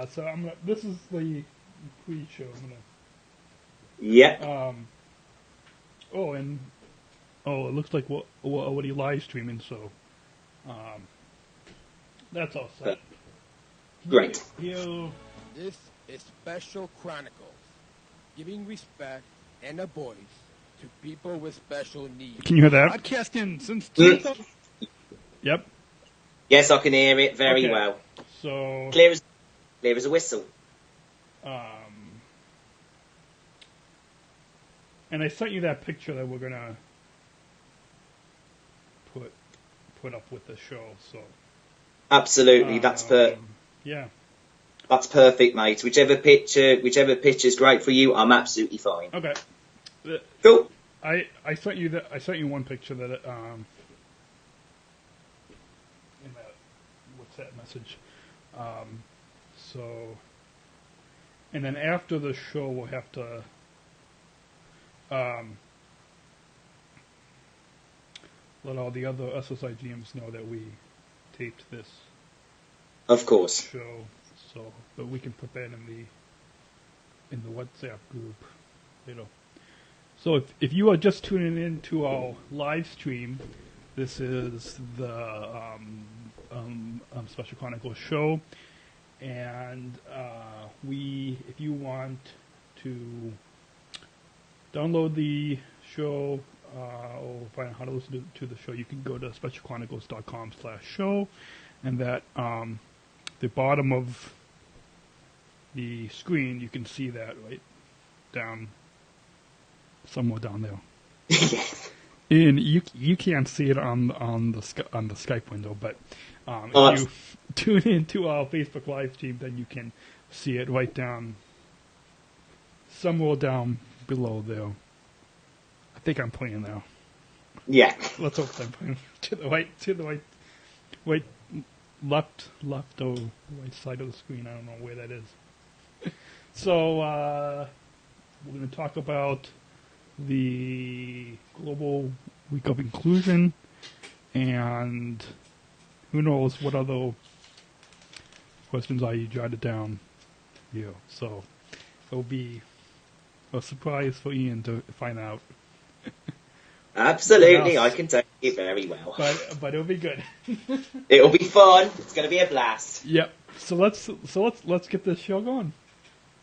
Yeah, so this is the pre-show. Yeah. It looks like we're already live streaming, so that's all set. Great. This is Special Chronicles, giving respect and a voice to people with special needs. Can you hear that? Podcasting since 2000. Yep. Yes, I can hear it very well. So clear as a whistle. And I sent you that picture that we're gonna put up with the show. So absolutely, that's yeah. That's perfect, mate. Whichever picture's great for you, I'm absolutely fine. Okay. Cool. I sent you that. I sent you one picture that in that WhatsApp message. And then after the show, we'll have to let all the other SSIGMs know that we taped this. Of course. Show, so that we can put that in the WhatsApp group, you know. So if you are just tuning in to our live stream, this is the Special Chronicles show, and if you want to download the show or find out how to listen to the show, you can go to specialchronicles.com/show, and that the bottom of the screen, you can see that right down, somewhere down there. And you can't see it on the Skype window, but if you tune into our Facebook live stream, then you can see it right down, somewhere down below there. I think I'm pointing now. Yeah. Let's hope I'm pointing to the right, left or right side of the screen. I don't know where that is. So we're going to talk about the Global Week of Inclusion, and who knows what other questions I jotted down here. So it'll be a surprise for Ian to find out. Absolutely, I can take it very well. But it'll be good. It'll be fun. It's going to be a blast. Yep. So let's get this show going.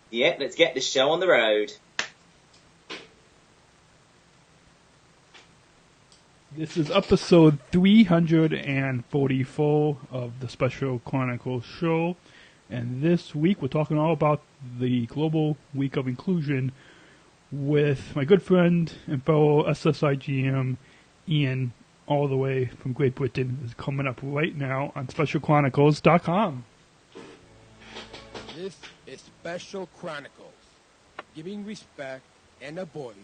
Yep, let's get this show on the road. This is episode 344 of the Special Chronicles show, and this week we're talking all about the Global Week of Inclusion with my good friend and fellow SSIGM, Ian, all the way from Great Britain, is coming up right now on SpecialChronicles.com. This is Special Chronicles, giving respect and a voice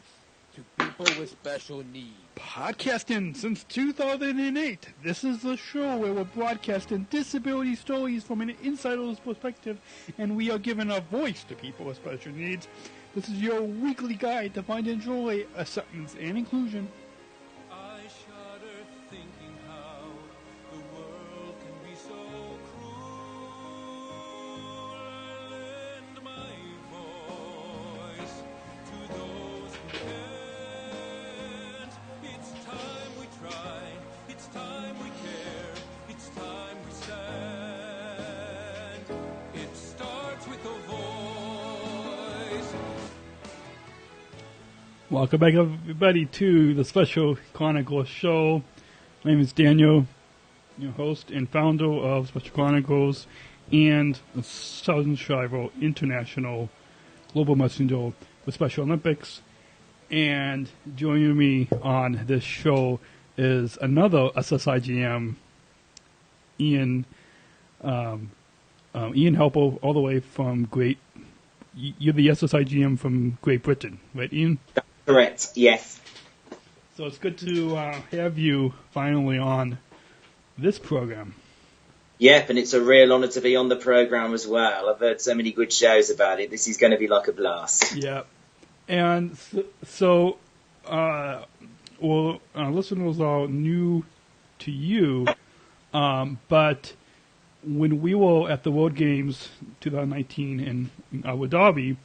to people with special needs. Podcasting since 2008. This is the show where we're broadcasting disability stories from an insider's perspective, and we are giving a voice to people with special needs. This is your weekly guide to find and enjoy acceptance and inclusion. I shudder thinking how the world can be so cruel. I lend my voice to those who can't. It's time we try, it's time we care, it's time we stand. It starts with a voice. Welcome back, everybody, to the Special Chronicles show. My name is Daniel, your host and founder of Special Chronicles and the Sargent Shriver International Global Messenger with Special Olympics. And joining me on this show is another SSIGM, Ian Harper, all the way from you're the SSIGM from Great Britain, right, Ian? Correct, yes. So it's good to have you finally on this program. Yep, and it's a real honour to be on the programme as well. I've heard so many good shows about it. This is going to be like a blast. Yeah. And so listeners are new to you, but when we were at the World Games 2019 in Abu Dhabi,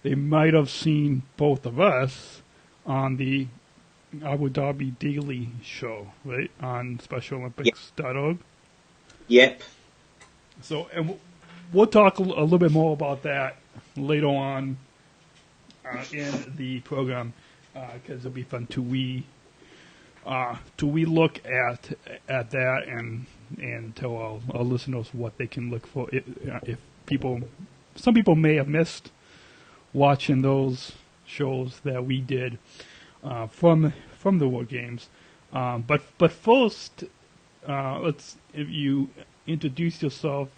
they might have seen both of us on the Abu Dhabi Daily Show, right, on SpecialOlympics.org. Yep. So, and we'll talk a little bit more about that later on in the program, because it'll be fun to we look at that and tell our listeners what they can look for if some people may have missed watching those shows that we did from the World Games. But first, if you introduce yourself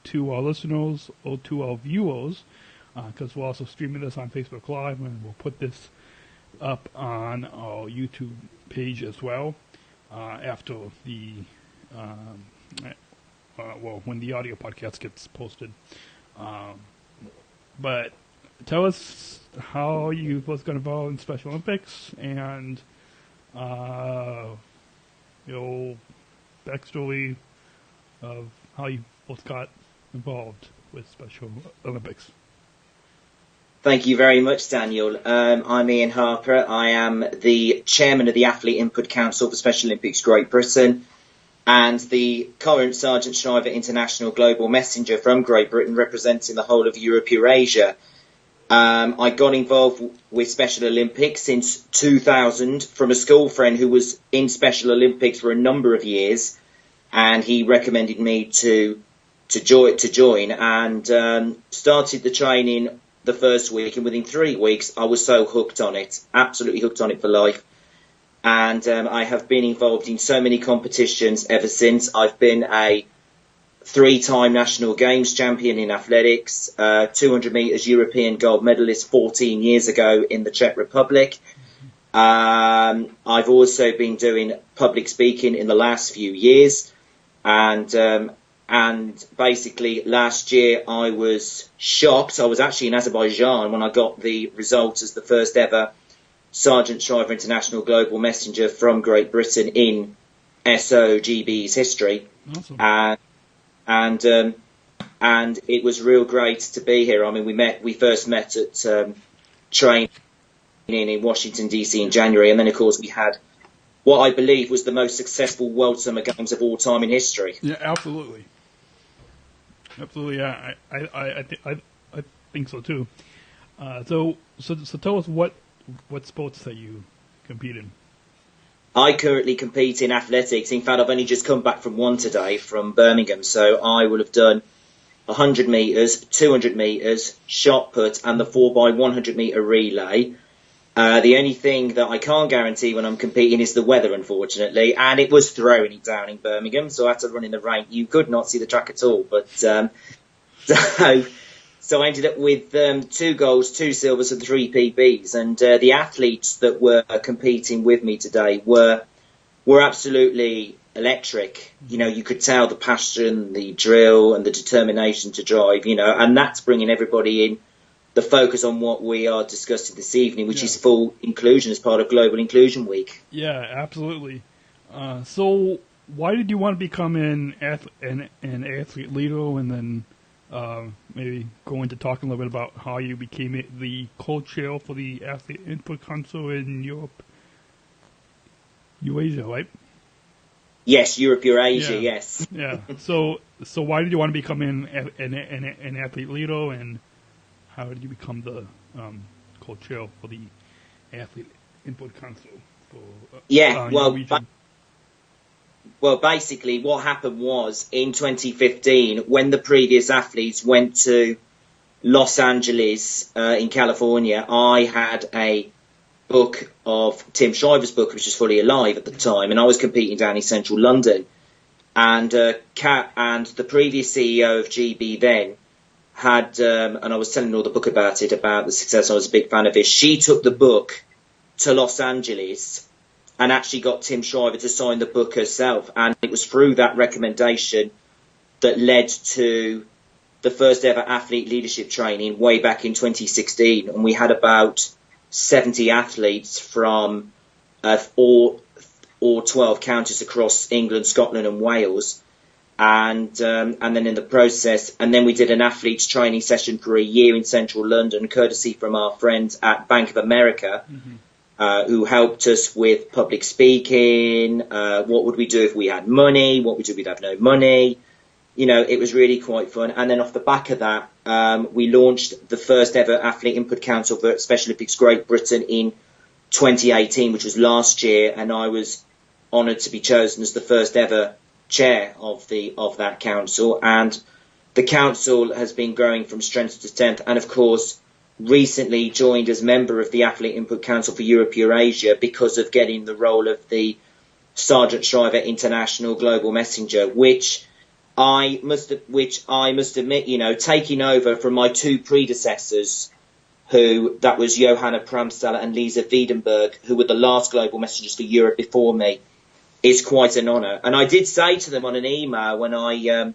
to our listeners or to our viewers, because we're also streaming this on Facebook Live, and we'll put this up on our YouTube page as well after the when the audio podcast gets posted. But tell us how you both got involved in Special Olympics and your backstory of how you both got involved with Special Olympics. Thank you very much, Daniel. I'm Ian Harper. I am the chairman of the Athlete Input Council for Special Olympics Great Britain and the current Sargent Shriver International Global Messenger from Great Britain, representing the whole of Europe-Eurasia. I got involved with Special Olympics since 2000 from a school friend who was in Special Olympics for a number of years, and he recommended me to join and started the training the first week, and within 3 weeks I was so hooked on it, absolutely hooked on it for life. And I have been involved in so many competitions ever since. I've been a 3-time national games champion in athletics, 200 metres European gold medalist 14 years ago in the Czech Republic. I've also been doing public speaking in the last few years, and basically last year I was shocked. I was actually in Azerbaijan when I got the results as the first ever Sargent Shriver International Global Messenger from Great Britain in SOGB's history. Awesome. And it was real great to be here. I mean, we first met at training in Washington DC in January, and then of course we had what I believe was the most successful World Summer Games of all time in history. Yeah, absolutely. Absolutely, yeah. I think so too. So tell us what sports that you compete in. I currently compete in athletics. In fact, I've only just come back from one today from Birmingham, so I will have done 100 metres, 200 metres, shot put, and the 4x100 metre relay. The only thing that I can't guarantee when I'm competing is the weather, unfortunately, and it was throwing it down in Birmingham, so I had to run in the rain. You could not see the track at all, but so I ended up with 2 golds, 2 silvers, and 3 PBs, and the athletes that were competing with me today were absolutely electric. You know, you could tell the passion, the drill, and the determination to drive. You know, and that's bringing everybody in. The focus on what we are discussing this evening, which is full inclusion as part of Global Inclusion Week. Yeah, absolutely. So why did you want to become an athlete leader, and then maybe go into talking a little bit about how you became the co-chair for the Athlete Input Council in Europe-Eurasia, right? Yes, Europe-Eurasia, yes. Yeah. So why did you want to become an athlete leader, and how did you become the co-chair for the Athlete Input Council for Well, basically what happened was in 2015, when the previous athletes went to Los Angeles in California, I had a book of Tim Shriver's book, which was Fully Alive at the time, and I was competing down in central London. And the previous CEO of GB then had, and I was telling all the book about it, about the success. I was a big fan of it. She took the book to Los Angeles and actually got Tim Shriver to sign the book herself. And it was through that recommendation that led to the first ever athlete leadership training way back in 2016. And we had about 70 athletes from all 12 counties across England, Scotland and Wales. and then in the process, and then we did an athletes training session for a year in central London, courtesy from our friends at Bank of America, who helped us with public speaking. What would we do if we had money? What would we do if we'd have no money? You know, it was really quite fun. And then off the back of that, we launched the first ever Athlete Input Council for Special Olympics Great Britain in 2018, which was last year, and I was honoured to be chosen as the first ever chair of that council. And the council has been growing from strength to strength, and of course recently joined as member of the Athlete Input Council for Europe-Euroasia because of getting the role of the Sargent Shriver International Global Messenger, which I must admit, you know, taking over from my two predecessors, that was Johanna Pramstella and Lisa Wiedenberg, who were the last global messengers for Europe before me, is quite an honour. And I did say to them on an email when I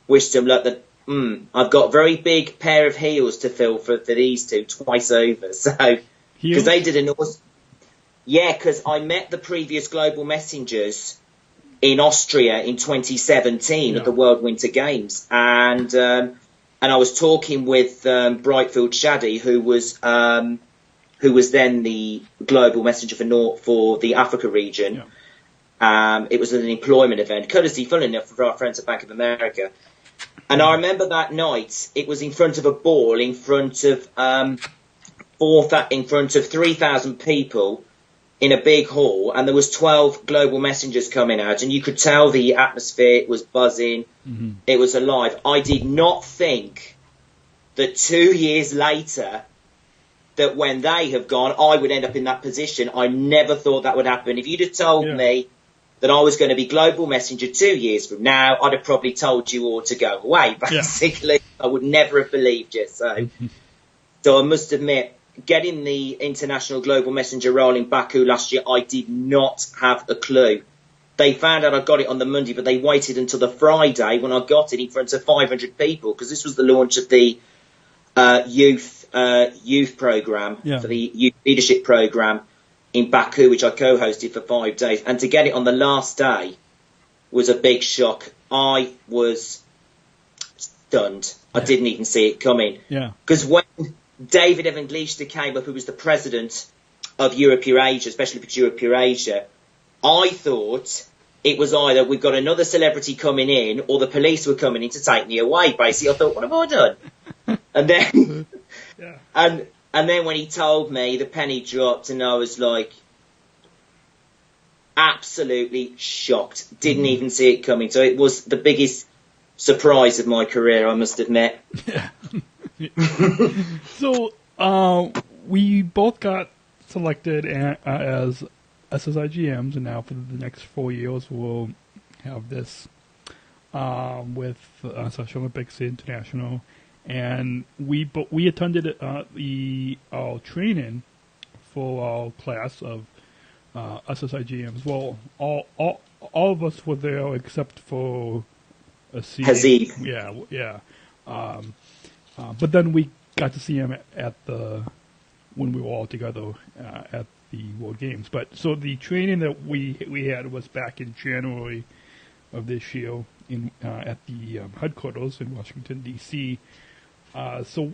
wished them luck that I've got a very big pair of heels to fill for these two twice over. So, because they did an awesome... Yeah, because I met the previous global messengers in Austria in 2017 at the World Winter Games. And I was talking with Brightfield Shaddy, who was then the global messenger for the Africa region. Yeah. It was an employment event, courtesy, funnily enough, for our friends at Bank of America. And I remember that night, it was in front of a ball, in front of 3,000 people in a big hall, and there was 12 global messengers coming out, and you could tell the atmosphere was buzzing, it was alive. I did not think that 2 years later, that when they have gone, I would end up in that position. I never thought that would happen. If you'd have told me that I was going to be global messenger 2 years from now, I'd have probably told you all to go away, basically. I would never have believed you. So I must admit, getting the international global messenger role in Baku last year, I did not have a clue. They found out I got it on the Monday, but they waited until the Friday when I got it in front of 500 people, because this was the launch of the youth program, for the youth leadership program in Baku, which I co-hosted for 5 days. And to get it on the last day was a big shock. I was stunned. I didn't even see it coming. Because when David Evangelista came up, who was the president of Europe-Eurasia, especially for Europe-Eurasia, I thought it was either we've got another celebrity coming in or the police were coming in to take me away, basically. I thought, what have I done? And then and then when he told me, the penny dropped, and I was like absolutely shocked. Didn't even see it coming. So it was the biggest surprise of my career, I must admit. So we both got selected as SSIGMs, and now for the next 4 years we'll have this with Special Olympics International. And we attended the training for our class of SSIGMs. Well, all of us were there except for Hazib. Yeah. But then we got to see him when we were all together at the World Games. But so the training that we had was back in January of this year at the headquarters in Washington D.C. So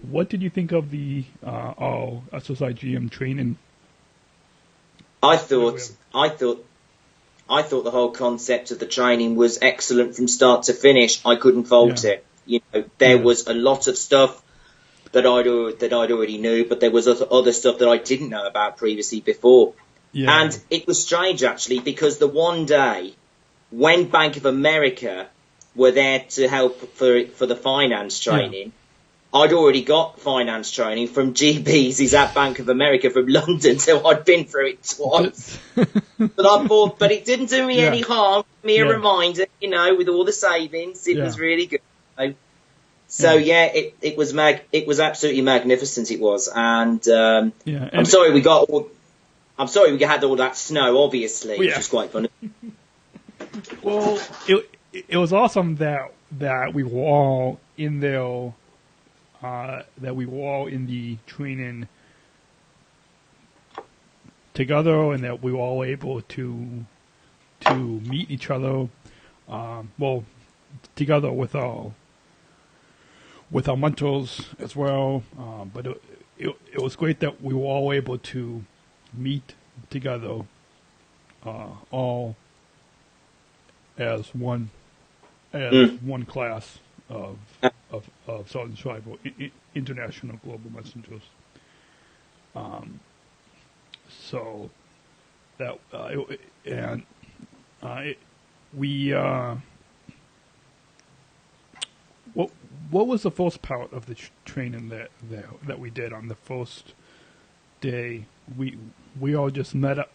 what did you think of the our SSIGM training? I thought the whole concept of the training was excellent from start to finish. I couldn't fault it. You know, there was a lot of stuff that I'd already knew, but there was other stuff that I didn't know about previously before. And it was strange, actually, because the one day when Bank of America were there to help for the finance training, I'd already got finance training from GBs at Bank of America from London, so I'd been through it twice. But I thought, but it didn't do me any harm. Give me a reminder, you know, with all the savings, it was really good. So it was absolutely magnificent. It was, and I'm sorry we had all that snow, obviously, which was quite funny. Well, it was awesome that we were all in there. That we were all in the training together, and that we were all able to meet each other. well, together with our mentors as well. But it was great that we were all able to meet together, all as one class of Sergeant Shriver, International Global Messengers. So that what was the first part of the training that we did on the first day? We all just met up.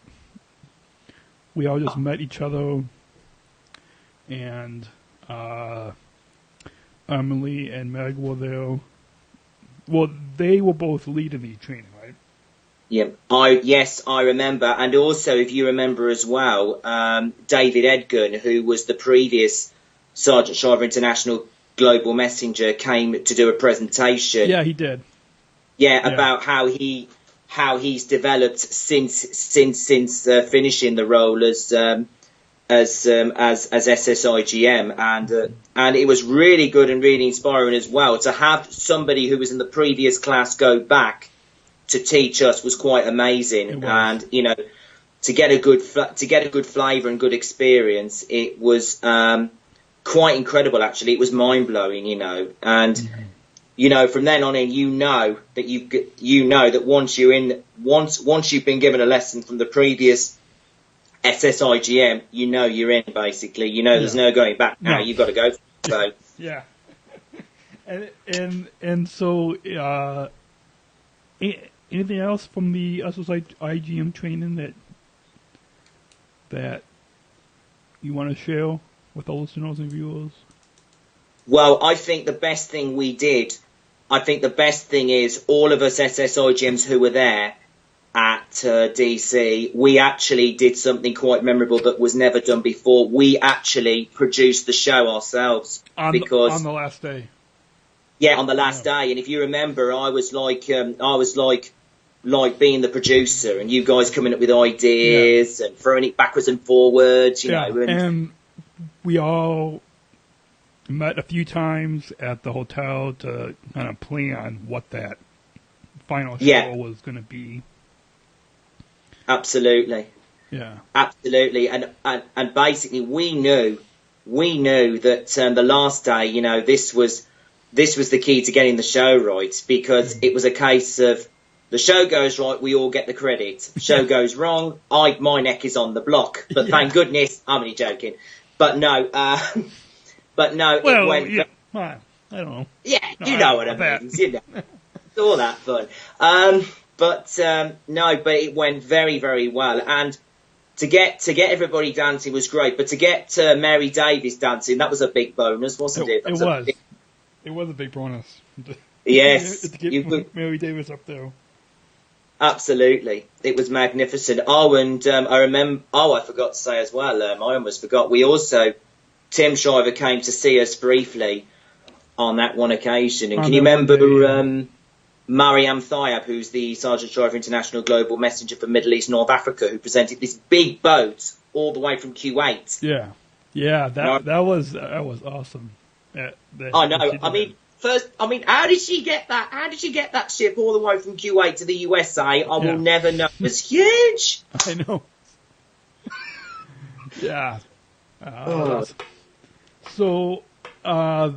We all just met each other, and Emily and Meg were there. Well, they were both leading the training, right? Yeah, I remember, and also if you remember as well, David Edgun, who was the previous Sergeant Shriver International Global Messenger, came to do a presentation. Yeah, he did. Yeah, about how he's developed since finishing the role as SSIGM, and it was really good and really inspiring as well to have somebody who was in the previous class go back to teach us was quite amazing. And to get a good flavour and good experience, it was quite incredible. Actually, it was mind blowing. And from then on in, that once you've been given a lesson from the previous SSIGM, you're in basically. There's no going back now. You've got to go. So yeah, and so anything else from the SSIGM training that you want to share with the listeners and viewers? Well, I think the best thing we did, is all of us SSIGMs who were there at DC, we actually did something quite memorable that was never done before. We actually produced the show ourselves on the last day. Yeah, on the last day. And if you remember, I was like being the producer, and you guys coming up with ideas and throwing it backwards and forwards, And we all met a few times at the hotel to kind of plan what that final show was going to be. Absolutely. Yeah. Absolutely. And basically we knew that the last day, this was the key to getting the show right, because it was a case of the show goes right, we all get the credit. Show goes wrong, my neck is on the block. But thank goodness, I'm only joking. But no, it went. Yeah, well, I don't know. Yeah, you know what I mean. It's all that fun. But it went very, very well. And to get everybody dancing was great. But to get Mary Davies dancing, that was a big bonus, wasn't it? It was a big bonus. Yes, to get Mary Davies up there. Absolutely, it was magnificent. Oh, and I remember. Oh, I forgot to say as well. I almost forgot. Tim Shriver came to see us briefly on that one occasion. And can you remember Mariam Thyab, who's the Sergeant Shriver International Global Messenger for Middle East North Africa, who presented this big boat all the way from Kuwait? Yeah, that was awesome. I know. How did she get that? How did she get that ship all the way from Kuwait to the USA? I will never know. It was huge. I know. Yeah. So, after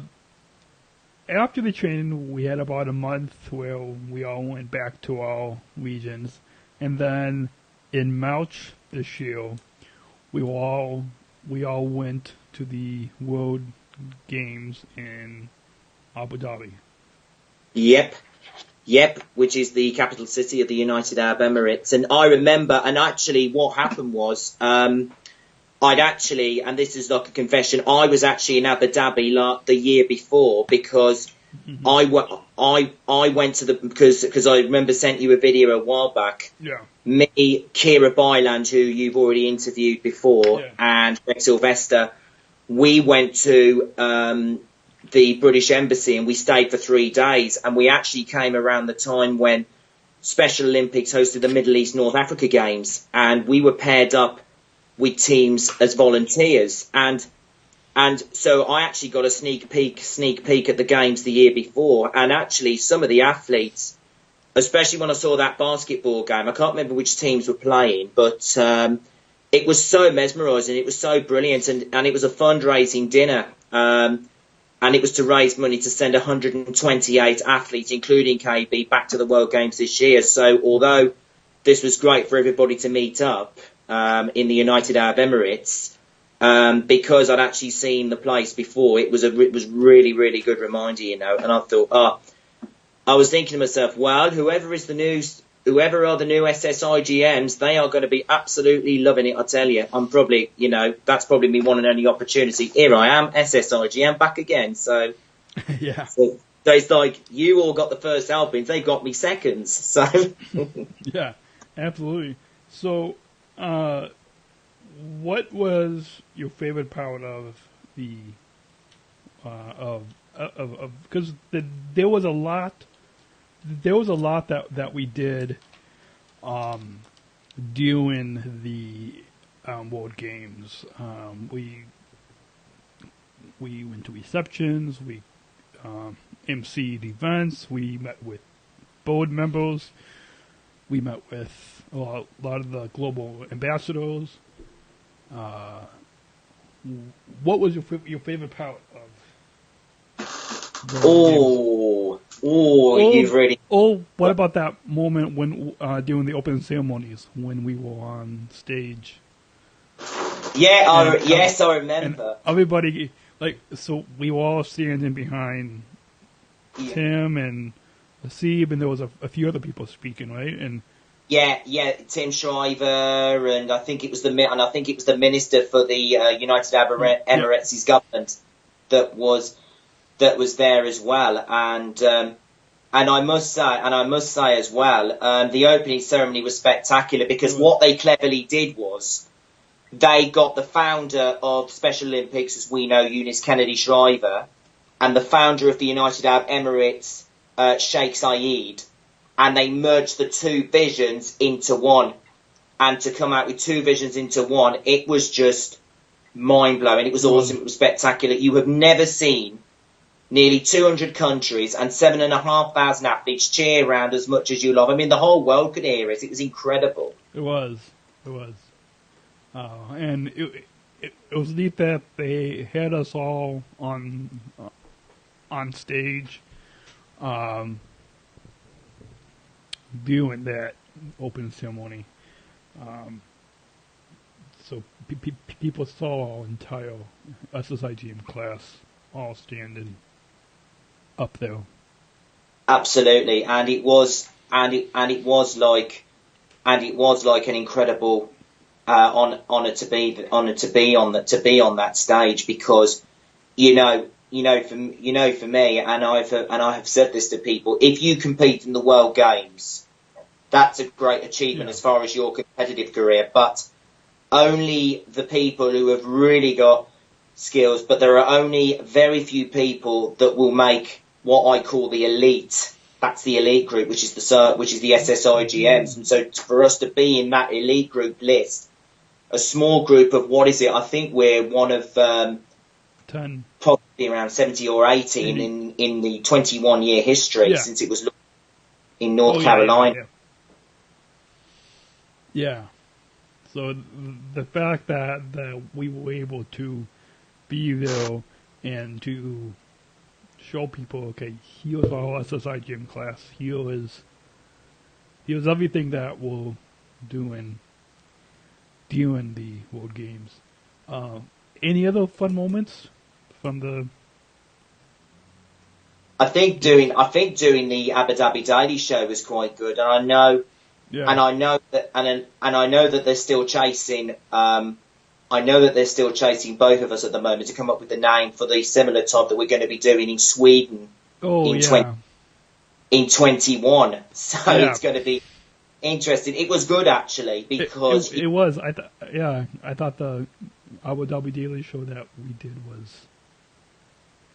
the training, we had about a month where we all went back to our regions, and then in March this year, we all went to the World Games in Abu Dhabi. Yep, which is the capital city of the United Arab Emirates. And I remember, and actually what happened was, and this is like a confession, I was actually in Abu Dhabi the year before, because I went to because I remember sent you a video a while back. Yeah. Me, Kira Byland, who you've already interviewed before, and Greg Sylvester, we went to the British Embassy and we stayed for 3 days, and we actually came around the time when Special Olympics hosted the Middle East North Africa Games, and we were paired up with teams as volunteers. And And so I actually got a sneak peek at the games the year before, and actually some of the athletes, especially when I saw that basketball game, I can't remember which teams were playing, but it was so mesmerising, it was so brilliant, and it was a fundraising dinner, and it was to raise money to send 128 athletes, including KB, back to the World Games this year. So although this was great for everybody to meet up in the United Arab Emirates, because I'd actually seen the place before, it was really, really good reminder, you know. And I thought, I was thinking to myself, well, whoever are the new SSIGMs, they are going to be absolutely loving it, I tell you. I'm probably, you know, that's probably me one and only opportunity. Here I am, SSIGM, back again. So, Yeah. so it's like, you all got the first helpings, they got me seconds. So, Yeah, absolutely. So, what was your favorite part of the because there was a lot that we did during the World Games. We went to receptions, we emceed events, we met with board members, we met with a lot of the global ambassadors. What was your favorite part of? You've really. Oh, what about that moment when during the opening ceremonies when we were on stage? Yeah, yes, I remember. Everybody, like, so we were all standing behind Tim and Hasib, and there was a few other people speaking, right? And yeah, Tim Shriver, and I think it was the minister for the United Arab Emirates' government that was there as well, and I must say as well, the opening ceremony was spectacular because what they cleverly did was they got the founder of Special Olympics, as we know, Eunice Kennedy Shriver, and the founder of the United Arab Emirates, Sheikh Zayed, and they merged the two visions into one. And to come out with two visions into one, it was just mind-blowing. It was awesome. It was spectacular. You have never seen nearly 200 countries and 7,500 athletes cheer around as much as you love. I mean, the whole world could hear it. It was incredible. It was. And it was neat that they had us all on stage doing that open ceremony. So people saw our entire SSIGM class all standing up there. Absolutely, and it was like an incredible honor to be on that stage, because you know for me, and I have said this to people, if you compete in the World Games, that's a great achievement as far as your competitive career, but only the people who have really got skills, but there are only very few people that will make what I call the elite. That's the elite group, which is the SSIGMs. And so for us to be in that elite group list, a small group of, what is it? I think we're one of 10, probably around 70 or 80 in the 21-year history since it was in North Carolina. Yeah. So the fact that we were able to be there and to show people, okay, here's our SSIGM class, here's everything that we're doing during the World Games. Any other fun moments from the? I think doing the Abu Dhabi Daily Show was quite good, and I know that they're still chasing. I know that they're still chasing both of us at the moment to come up with the name for the similar type that we're going to be doing in Sweden in 21. So it's going to be interesting. It was good actually because it was. I thought the Abu Dhabi Daily Show that we did was.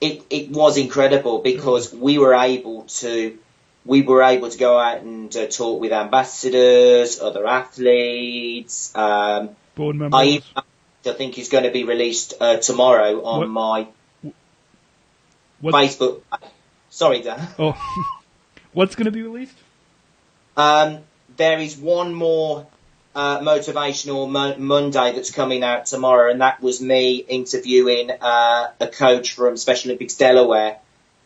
It was incredible because we were able to go out and talk with ambassadors, other athletes, board members. I think is going to be released tomorrow on my Facebook. Sorry, Dan. Oh, what's going to be released? There is one more motivational Monday that's coming out tomorrow, and that was me interviewing a coach from Special Olympics Delaware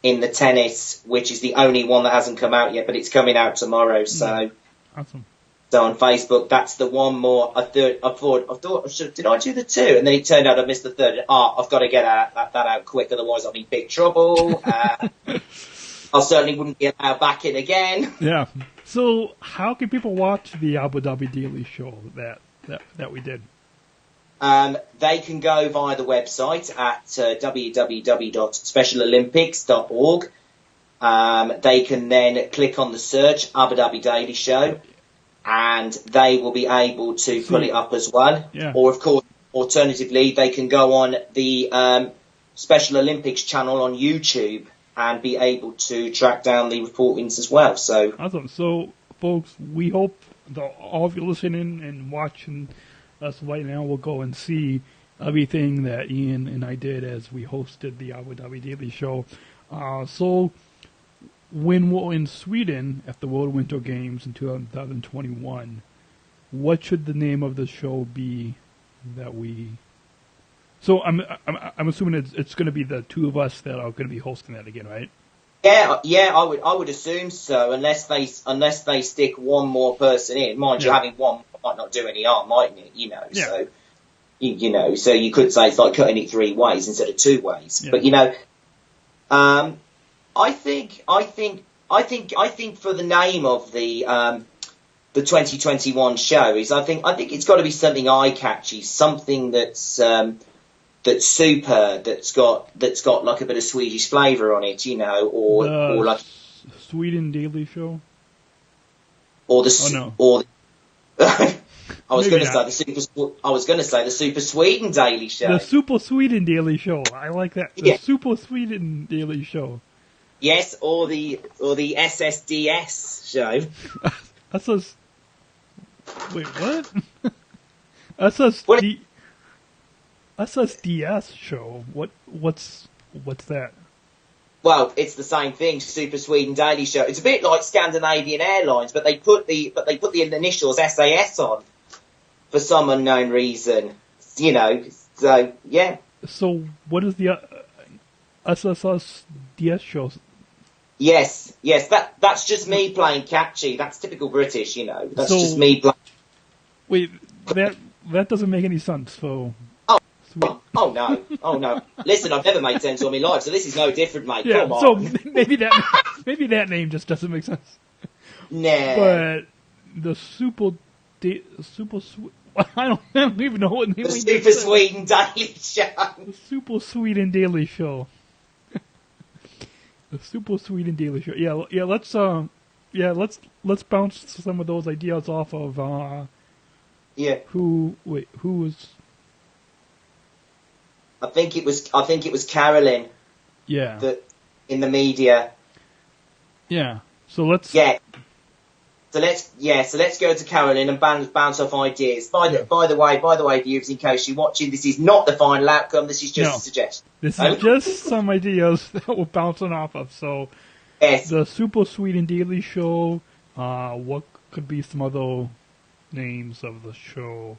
in the tennis, which is the only one that hasn't come out yet, but it's coming out tomorrow. So, awesome. So on Facebook, that's the one more. I thought, did I do the two? And then it turned out I missed the third. I've got to get that out quick, otherwise I'm in big trouble. I certainly wouldn't be allowed back in again. Yeah. So how can people watch the Abu Dhabi Daily Show that we did? They can go via the website at www.specialolympics.org. They can then click on the search Abu Dhabi Daily Show, and they will be able to pull it up as well. Yeah. Or, of course, alternatively, they can go on the Special Olympics channel on YouTube and be able to track down the reportings as well. So awesome. So, folks, we hope that all of you listening and watching us right now will go and see everything that Ian and I did as we hosted the Abu Dhabi Daily Show. So, when we're in Sweden at the World Winter Games in 2021, what should the name of the show be that we... So I'm assuming it's going to be the two of us that are going to be hosting that again, right? Yeah, I would assume so, unless they stick one more person in. Mind you, having one might not do any harm, mightn't it? You know, so so you could say it's like cutting it three ways instead of two ways. Yeah. But I think for the name of the 2021 show is I think it's got to be something eye catchy, something that's super, that's got like a bit of Swedish flavour on it, or like Sweden Daily Show, or the I was going to say the Super Sweden Daily Show. The Super Sweden Daily Show. I like that. The Super Sweden Daily Show. Yes, or the SSDS show. Wait, what? SSDS show. What's that? Well, it's the same thing. Super Sweden Daily Show. It's a bit like Scandinavian Airlines, but they put the initials SAS on for some unknown reason. So yeah. So what is the SSDS show? Yes. That's just me playing catchy. That's typical British, That's just me playing. Wait, that doesn't make any sense. So. Oh no! Listen, I've never made sense all my life, so this is no different, mate. Yeah, come on. So maybe that name just doesn't make sense. Nah. But the I don't even know what name. The Super Sweden Daily Show. The Super Sweden Daily Show. The Super Sweden Daily Show. Yeah. Let's bounce some of those ideas off of. Who was? I think it was Carolyn. Yeah. That in the media. Yeah. So let's. Yeah. So let's go to Carolyn and bounce off ideas. By the way, viewers, in case you're watching, this is not the final outcome. This is just a suggestion. This is just some ideas that we're bouncing off of. So, yes. The Super Sweden Daily Show. What could be some other names of the show?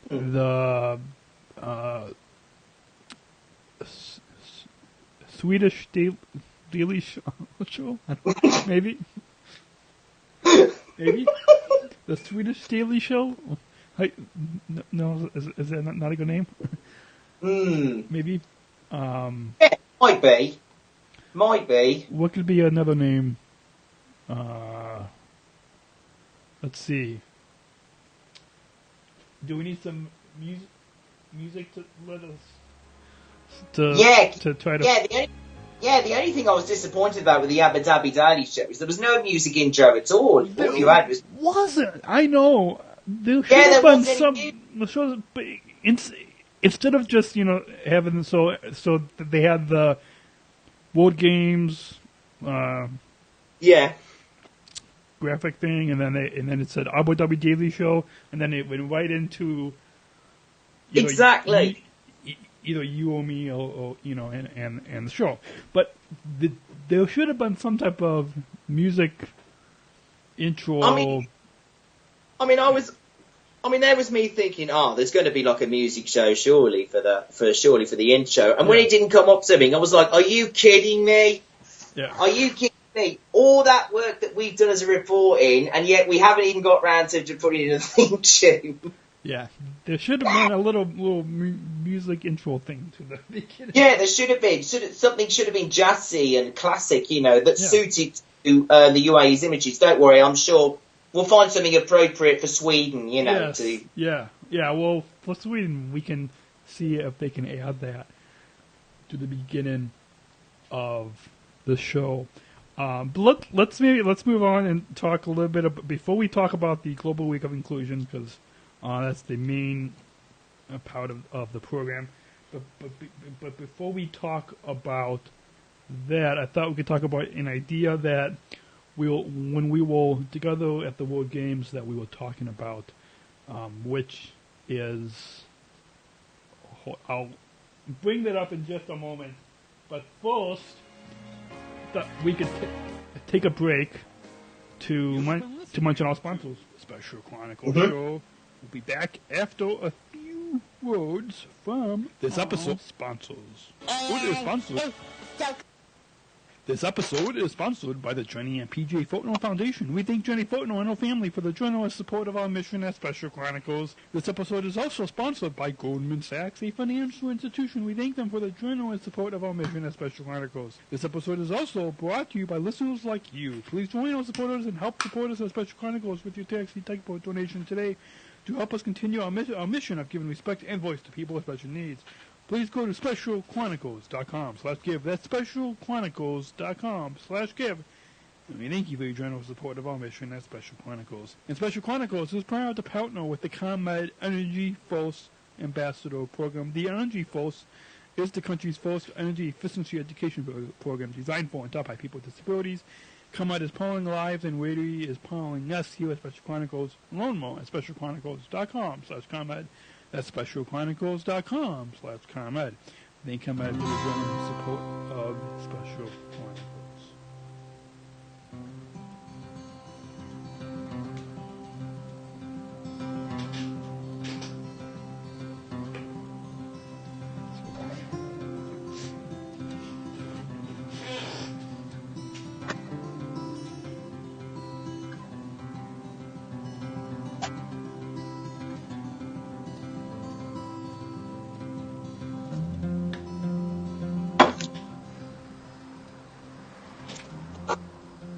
The Swedish Daily Show? Maybe? Maybe? The Swedish Daily Show? No, is that not a good name? Maybe? Yeah, might be. What could be another name? Let's see. Do we need some music to let us... To try to... the only thing I was disappointed about with the Abu Dhabi Daily Show is there was no music intro at all. All you had was... Wasn't. I know. There should have been some... But instead of just, having... So they had the World Games... graphic thing, and then it said Abu Dhabi Daily Show, and then it went right into Exactly. Either you or me, or and the show. But there should have been some type of music intro. There was me thinking, there's going to be like a music show surely for the intro. And when it didn't come up to me, I was like, are you kidding me? Yeah. Are you kidding me? All that work that we've done as a reporting, and yet we haven't even got round to putting in a theme tune. Yeah, there should have been a little music intro thing to the beginning. Yeah, there should have been. Something should have been jazzy and classic, that suited to the UAE's images. Don't worry, I'm sure we'll find something appropriate for Sweden, Yes. to... Yeah, well, for Sweden, we can see if they can add that to the beginning of the show. But let's move on and talk a little bit before we talk about the Global Week of Inclusion, because that's the main part of the program. But before we talk about that, I thought we could talk about an idea that when we were together at the World Games that we were talking about, which is, I'll bring that up in just a moment. But first, that we could take a break to mention our sponsors. Special Chronicles Show. We'll be back after a few words from this episode sponsors. This episode is sponsored by the Jenny and PJ Footnote Foundation. We thank Jenny Footnote and her family for the generous support of our mission at Special Chronicles. This episode is also sponsored by Goldman Sachs, a financial institution. We thank them for the generous support of our mission at Special Chronicles. This episode is also brought to you by listeners like you. Please join our supporters and help support us at Special Chronicles with your tax deductible donation today to help us continue our mission of giving respect and voice to people with special needs. Please go to specialchronicles.com/give. That's specialchronicles.com/give. And we thank you for your generous support of our mission at Special Chronicles. And Special Chronicles is proud to partner with the ComEd Energy Force Ambassador Program. The Energy Force is the country's first energy efficiency education program designed for and taught by people with disabilities. ComEd is powering lives, and Rady is powering us here at Special Chronicles. Learn more at specialchronicles.com/ComEd. That's specialchronicles.com/ComEd. Thank ComEd for the generous support of Special Chronicles.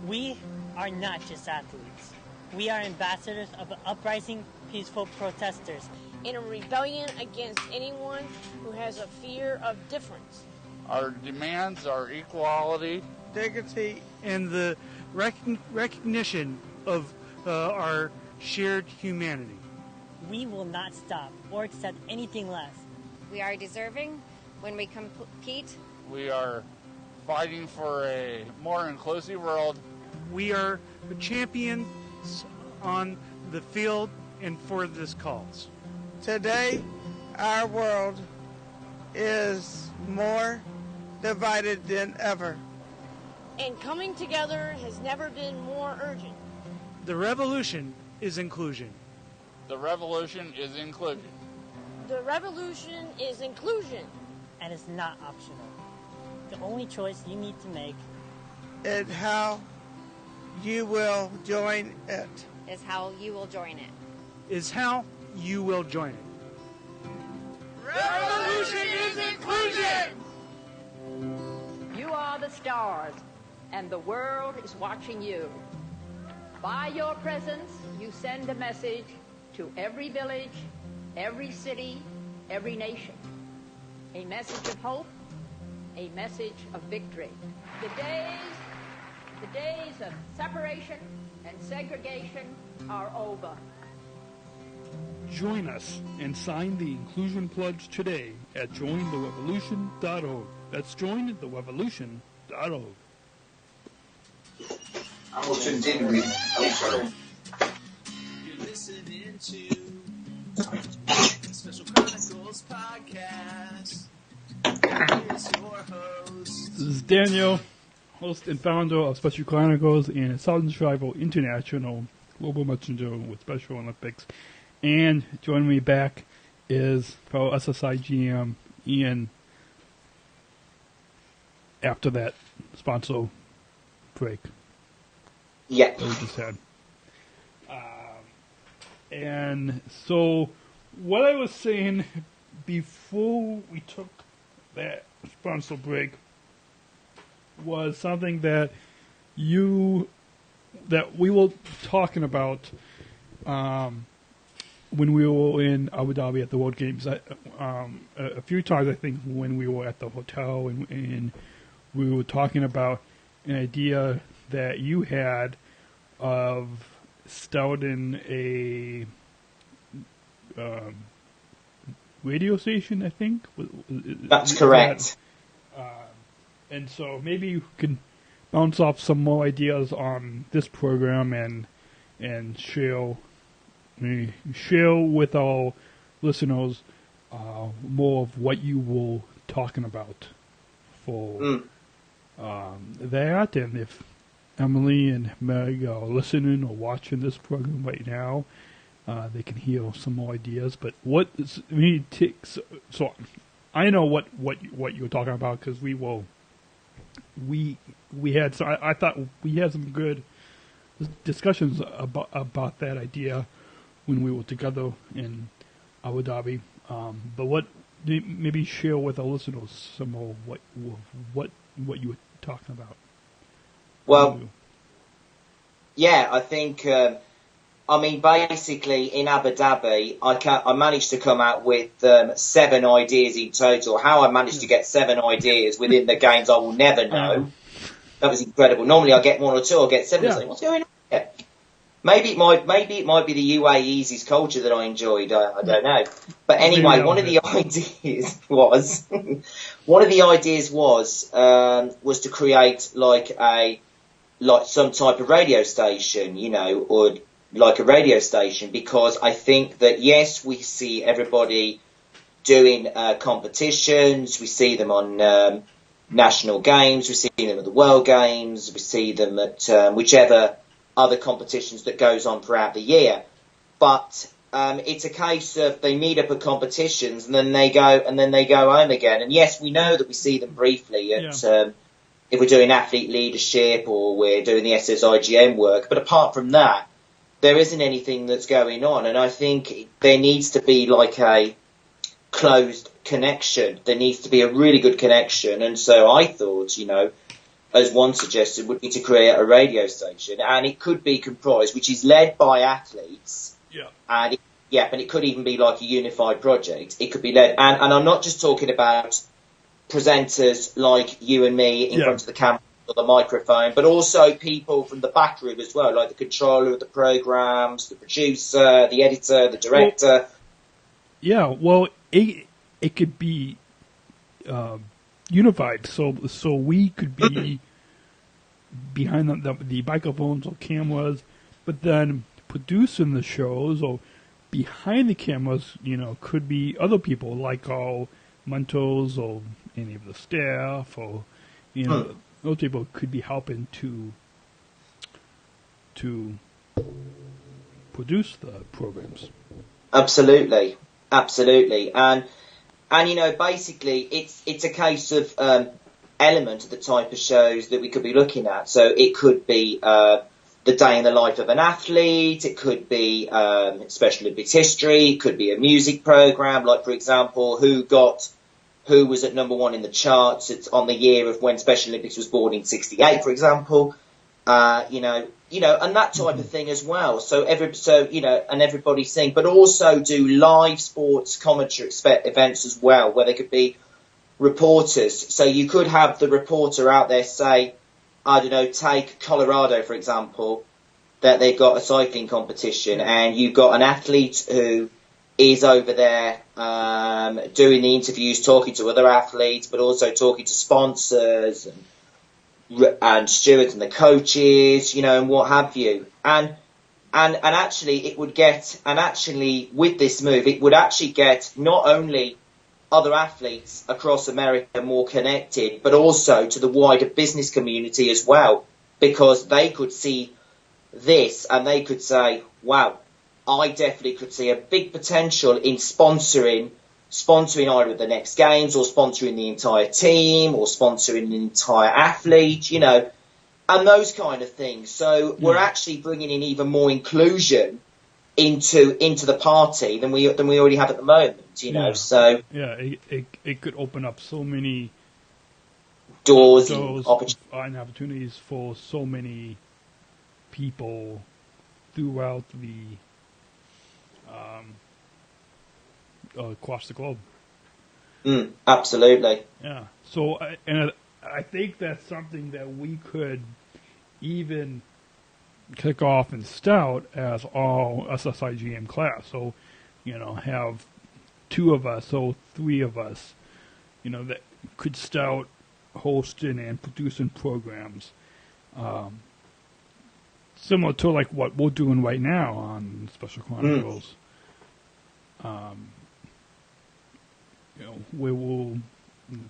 We are not just athletes. We are ambassadors of the uprising, peaceful protesters. In a rebellion against anyone who has a fear of difference. Our demands are equality, dignity, and the recognition of our shared humanity. We will not stop or accept anything less. We are deserving when we compete. We are fighting for a more inclusive world. We are the champions on the field and for this cause. Today, our world is more divided than ever. And coming together has never been more urgent. The revolution is inclusion. The revolution is inclusion. The revolution is inclusion. And it's not optional. The only choice you need to make is how you will join it. Is how you will join it. Is how you will join it. Revolution is inclusion! You are the stars, and the world is watching you. By your presence, you send a message to every village, every city, every nation. A message of hope, a message of victory. The days of separation and segregation are over. Join us and sign the Inclusion Pledge today at jointherevolution.org. That's jointherevolution.org. Hamilton didn't read. Oh, sorry. You're listening to Special Chronicles podcast. Here's your host. This is Daniel, host and founder of Special Chronicles and Sargent Shriver International Global Messenger with Special Olympics. And joining me back is fellow SSIGM Ian after that sponsor break. Yeah. That we just had. And so, what I was saying before we took that sponsor break was something that we were talking about when we were in Abu Dhabi at the World Games. A few times, I think, when we were at the hotel and we were talking about an idea that you had of starting a radio station, I think. That's correct. And so maybe you can bounce off some more ideas on this program and share with our listeners more of what you were talking about for that. And if Emily and Meg are listening or watching this program right now, they can hear some more ideas. But so I know what you were talking about, because we had. So I thought we had some good discussions about that idea when we were together in Abu Dhabi. But what maybe share with our listeners some more what you were talking about. Well, yeah, I think. Basically, in Abu Dhabi, I managed to come out with 7 ideas in total. How I managed to get 7 ideas within the games, I will never know. That was incredible. Normally, I get 1 or 2. I get 7. Yeah. What's going on here? Maybe it might be the UAE's culture that I enjoyed. I don't know. But anyway, one of the ideas was to create like some type of radio station, or like a radio station, because I think that, yes, we see everybody doing competitions, we see them on national games, we see them at the World Games, we see them at whichever other competitions that goes on throughout the year. But it's a case of they meet up at competitions and then they go home again. And yes, we know that we see them briefly at if we're doing athlete leadership or we're doing the SSIGM work. But apart from that, there isn't anything that's going on. And I think there needs to be like a closed connection. There needs to be a really good connection. And so I thought, as one suggested, would be to create a radio station. And it could be comprised, which is led by athletes. Yeah. And it could even be like a unified project. It could be led. And I'm not just talking about presenters like you and me in front of the camera or the microphone, but also people from the back room as well, like the controller of the programs, the producer, the editor, the director. It could be unified, so we could be behind the microphones or cameras, but then producing the shows or behind the cameras, could be other people like our mentors or any of the staff, or those people could be helping to produce the programs. Absolutely. And basically it's a case of element of the type of shows that we could be looking at. So it could be the day in the life of an athlete, it could be Special Olympics history, it could be a music program, like, for example, who was at number 1 in the charts. It's on the year of when Special Olympics was born in '68, for example. And that type of thing as well. And everybody sing, but also do live sports commentary events as well, where there could be reporters. So you could have the reporter out there say, I don't know, take Colorado, for example, that they've got a cycling competition, and you've got an athlete who is over there doing the interviews, talking to other athletes, but also talking to sponsors and stewards and the coaches, and what have you. And and actually it would get, and actually with this move, it would actually get not only other athletes across America more connected, but also to the wider business community as well, because they could see this and they could say, wow, I definitely could see a big potential in sponsoring either the next games or sponsoring the entire team or sponsoring the entire athlete, you know, and those kind of things. So we're actually bringing in even more inclusion into the party than we already have at the moment, you know. So it could open up so many doors and opportunities for so many people throughout the across the globe. Absolutely. Yeah. So, and I think that's something that we could even kick off and stout as all SSIGM class. So, you know, have 2 of us, so 3 of us, you know, that could stout hosting and producing programs. Similar to like what we're doing right now on Special Chronicles. You know, we will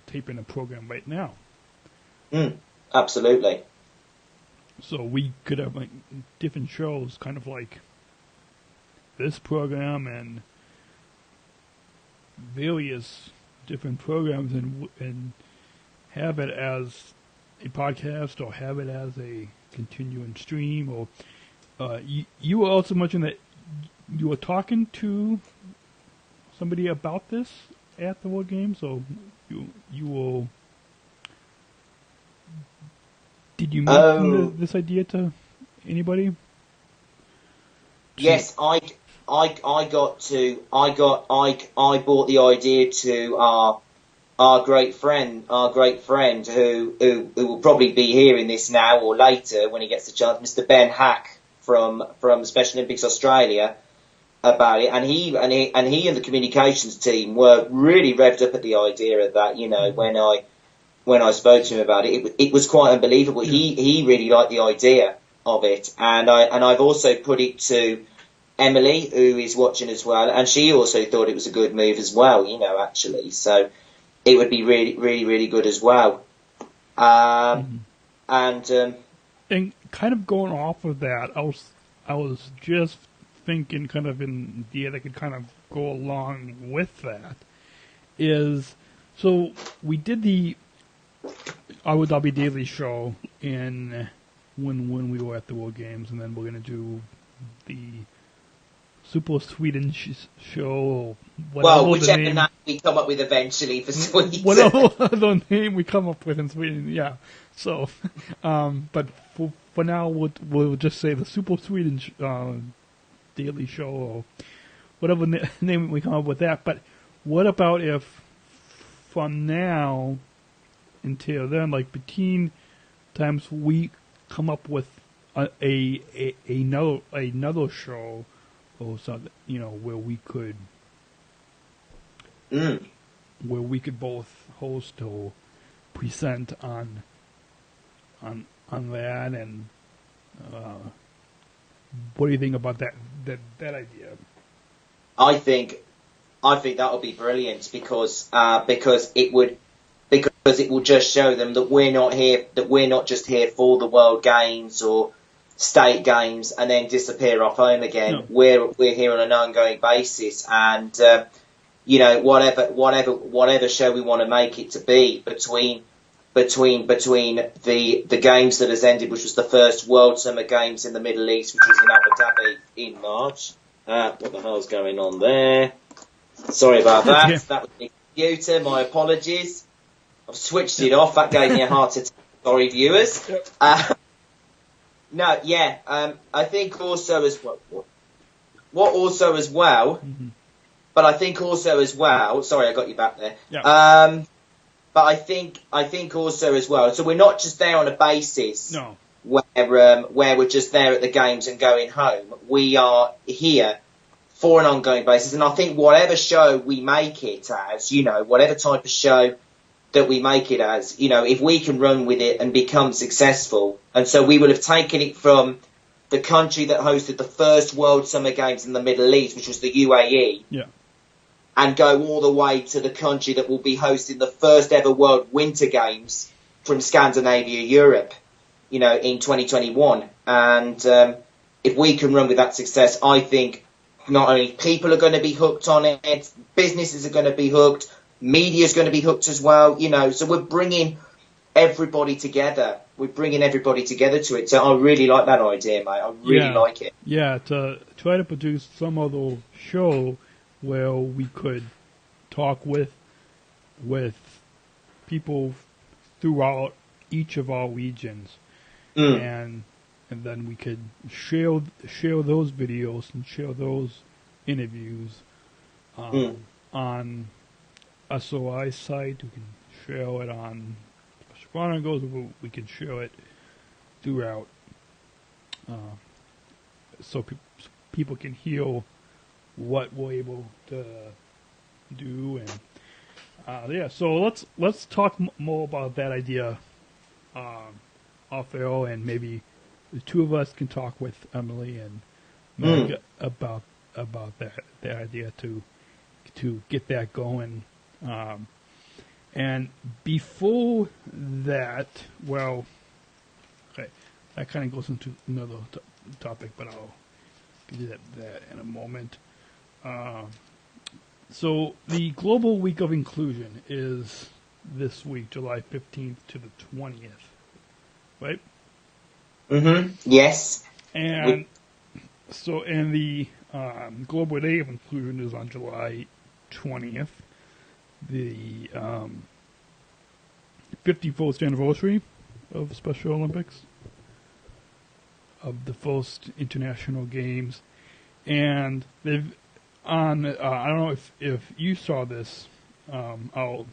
tape in a program right now. Absolutely. So we could have like different shows, kind of like this program and various different programs, and have it as a podcast or have it as a continuing stream. Or you also mentioned that you were talking to somebody about this at the World Games, so you will. Did you mention this idea to anybody? Yes, I brought the idea to our great friend who will probably be hearing this now or later when he gets the chance, Mr. Ben Hack from Special Olympics Australia, about it, and he and the communications team were really revved up at the idea of that. You know, when I spoke to him about it, it was quite unbelievable. He really liked the idea of it, and I've also put it to Emily, who is watching as well, and she also thought it was a good move as well. You know, actually, so it would be really, really, really good as well. And kind of going off of that, I was just thinking, kind of in the idea that could kind of go along with that is, so we did the Abu Dhabi Daily Show when we were at the World Games, and then we're going to do the Super Sweden show. Whichever name we come up with eventually for Sweden. Whatever the name we come up with in Sweden, yeah. So, but for now, we'll just say the Super Sweden Daily Show, or whatever name we come up with that. But what about if from now until then, like between times, we come up with another show or something, you know, where we could both host or present on that, and what do you think about that idea? I think that would be brilliant because it will just show them that we're not just here for the World Games or State Games and then disappear off home again. No. We're here on an ongoing basis, and you know, whatever show we want to make it to be between the games that has ended, which was the first World Summer Games in the Middle East, which was in Abu Dhabi in March. What the hell's going on there? Sorry about that. That was the computer. My apologies. I've switched it off. That gave me a heart attack. Sorry, viewers. I think also as well. But I think also as well. Sorry, I got you back there. Yeah. But I think also as well. So we're not just there on a basis where we're just there at the games and going home. We are here for an ongoing basis, and I think whatever show we make it as, you know, whatever type of show that we make it as, you know, if we can run with it and become successful, and so we will have taken it from the country that hosted the first World Summer Games in the Middle East, which was the UAE, and go all the way to the country that will be hosting the first ever World Winter Games from Scandinavia, Europe, in 2021. And if we can run with that success, I think not only people are going to be hooked on it, businesses are going to be hooked, media is going to be hooked as well, so we're bringing everybody together. We're bringing everybody together to it. So I really like that idea, mate. I really like it. Yeah, to try to produce some other show where we could talk with people throughout each of our regions, and then we could share those videos and share those interviews on SOI site. We can share it on Special Chronicles. We can share it throughout, so people can hear what we're able to do. And so let's talk more about that idea off air, and maybe the two of us can talk with Emily and Meg about that idea to get that going. And before that, that kind of goes into another topic, but I'll do that in a moment. So the Global Week of Inclusion is this week, July 15th to the 20th, right? Mm-hmm. Yes. And the Global Day of Inclusion is on July 20th. The 54th anniversary of Special Olympics, of the first international games, and they've on. I don't know if you saw this. Our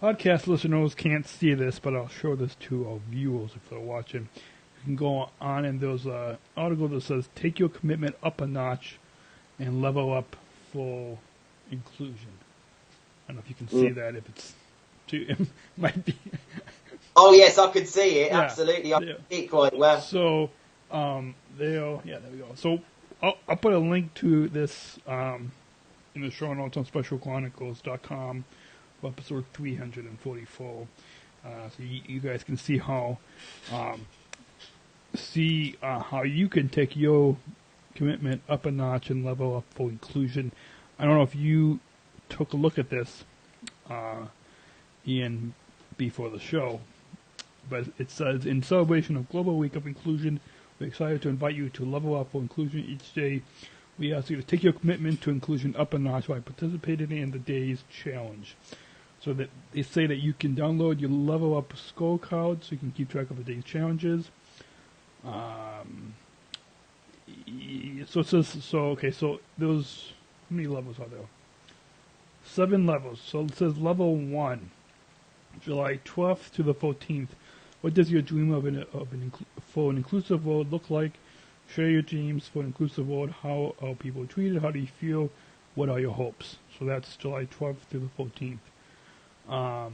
podcast listeners can't see this, but I'll show this to our viewers if they're watching. You can go on, and there's an article that says "Take your commitment up a notch and level up for inclusion." I don't know if you can see that. If it's it might be. Oh yes, I could see it. Yeah, absolutely, I can see it quite well. So there we go. So I'll put a link to this in the show notes on specialchronicles.com for episode 344. So you guys can see how you can take your commitment up a notch and level up for inclusion. I don't know if you took a look at this, Ian, before the show, but it says, in celebration of Global Week of Inclusion, we're excited to invite you to level up for inclusion each day. We ask you to take your commitment to inclusion up a notch by participating in the day's challenge. So that they say that you can download your level up scorecard so you can keep track of the day's challenges. So it says, so those, how many levels are there? 7 levels. So it says level 1, July 12th to the 14th. What does your dream for an inclusive world look like? Share your dreams for an inclusive world. How are people treated? How do you feel? What are your hopes? So that's July 12th to the 14th. I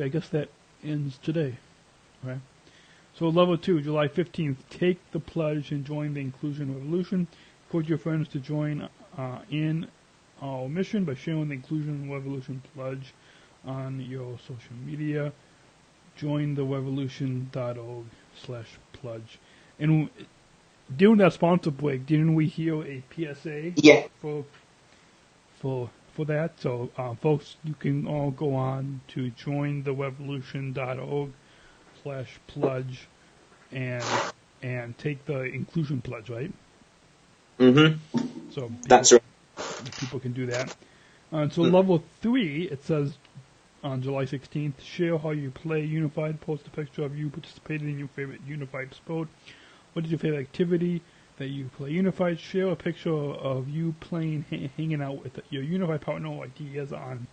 guess that ends today, right? So level 2, July 15th, take the pledge and join the inclusion revolution. Encourage your friends to join in our mission by sharing the inclusion revolution pledge on your social media. Join the revolution.org/pledge. And during that sponsor break, didn't we hear a PSA? Yeah. For that, so folks, you can all go on to join the revolution.org/pledge and take the inclusion pledge, right? Mm-hmm. So that's right. People can do that. So level 3, it says on July 16th, share how you play Unified. Post a picture of you participating in your favorite Unified sport. What is your favorite activity that you play Unified? Share a picture of you playing, hanging out with your Unified partner. Ideas on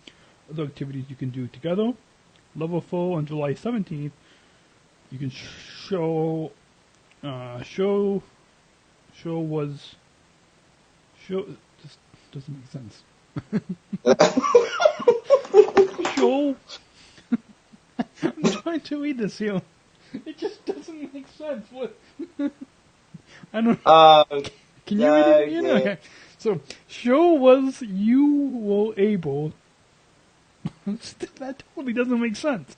other activities you can do together. Level 4 on July 17th, you can show this doesn't make sense. Show. I'm trying to read this here. It just doesn't make sense. What? I don't know. Can you read it? Yeah. Okay. So, show was you were able. That totally doesn't make sense.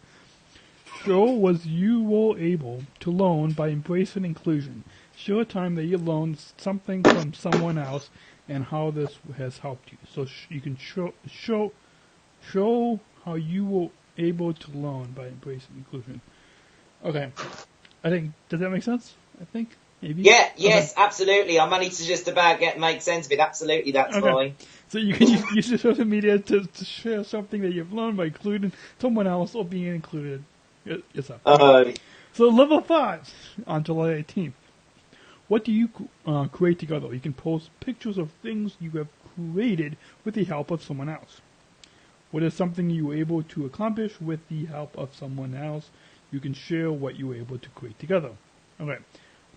Show was you were able to learn by embracing inclusion. Show a time that you learned something from someone else and how this has helped you. So you can show how you were able to learn by embracing inclusion. Okay. I think, does that make sense? I think? Maybe? Yeah, yes, absolutely. I managed to just about make sense of it. Absolutely, that's fine. So you can use your social media to share something that you've learned by including someone else or being included yourself. So level 5 on July 18th. What do you create together? You can post pictures of things you have created with the help of someone else. What is something you were able to accomplish with the help of someone else? You can share what you were able to create together. Okay.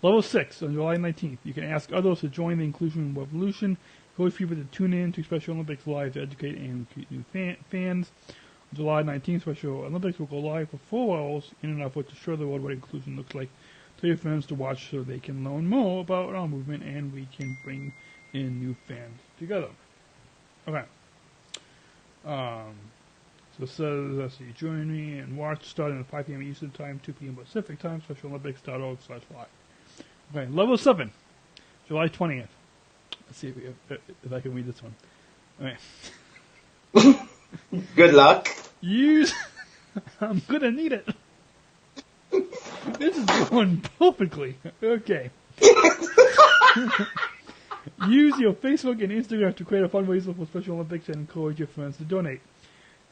Level 6, on July 19th, you can ask others to join the inclusion revolution. Encourage people to tune in to Special Olympics Live to educate and recruit new fans. On July 19th, Special Olympics will go live for 4 hours in an effort to show the world what inclusion looks like. Tell your friends to watch so they can learn more about our movement and we can bring in new fans together. Okay. So it says, let's see, join me and watch starting at 5 p.m. Eastern Time, 2 p.m. Pacific Time, SpecialOlympics.org/live. Okay, level 7, July 20th. Let's see if I can read this one. Okay. Good luck. I'm gonna need it. This is going perfectly. Okay. Use your Facebook and Instagram to create a fundraiser for Special Olympics and encourage your friends to donate.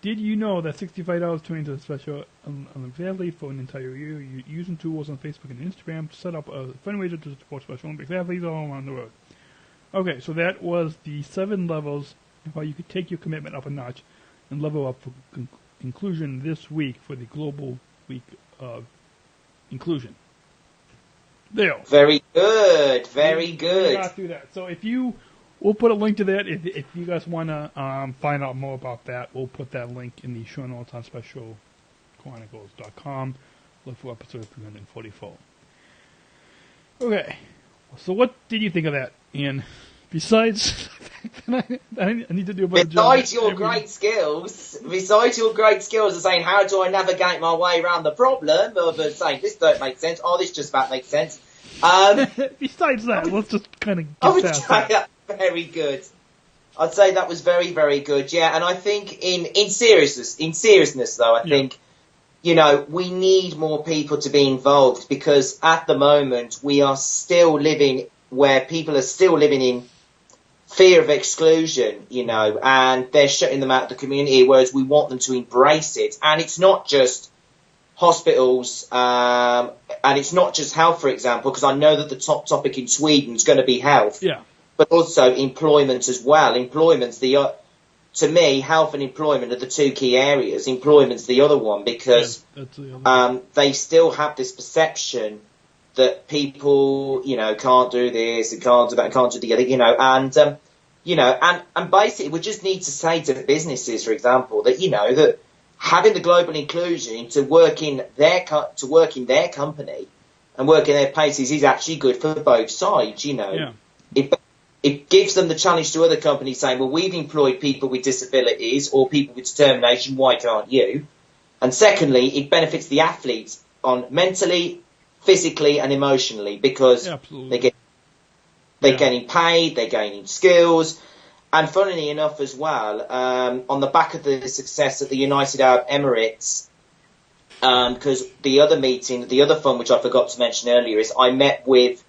Did you know that $65 turns into a Special Olympics athlete for an entire year? You're using tools on Facebook and Instagram to set up a fundraiser to support Special Olympics athletes all around the world. Okay, so that was the 7 levels of how you could take your commitment up a notch and level up for inclusion this week for the Global Week of Inclusion. There. Very good. Very good. We got through that. So we'll put a link to that. If you guys want to find out more about that, we'll put that link in the show notes on SpecialChronicles.com. Look for episode 344. Okay. So what did you think of that, Ian? Besides, I need to do a better job. Besides your great skills of saying, how do I navigate my way around the problem, of saying, this don't make sense, this just about makes sense. Besides that, let's just kind of I would say that very good. I'd say that was very, very good, yeah. And I think in seriousness though, I think, we need more people to be involved because at the moment we are still living where people are still living in fear of exclusion, and they're shutting them out of the community, whereas we want them to embrace it. And it's not just hospitals, and it's not just health, for example, because I know that the top topic in Sweden is going to be health, but also employment as well. Employment's to me, health and employment are the 2 key areas. Employment's the other one because they still have this perception that people, can't do this, and can't do that, and can't do the other, and basically we just need to say to businesses, for example, that, that having the global inclusion to work in their company and work in their paces is actually good for both sides, It gives them the challenge to other companies saying, well, we've employed people with disabilities or people with determination, why can't you? And secondly, it benefits the athletes on mentally, physically and emotionally because they're getting paid, they're gaining skills. And funnily enough as well, on the back of the success at the United Arab Emirates, because the other fun which I forgot to mention earlier is I met with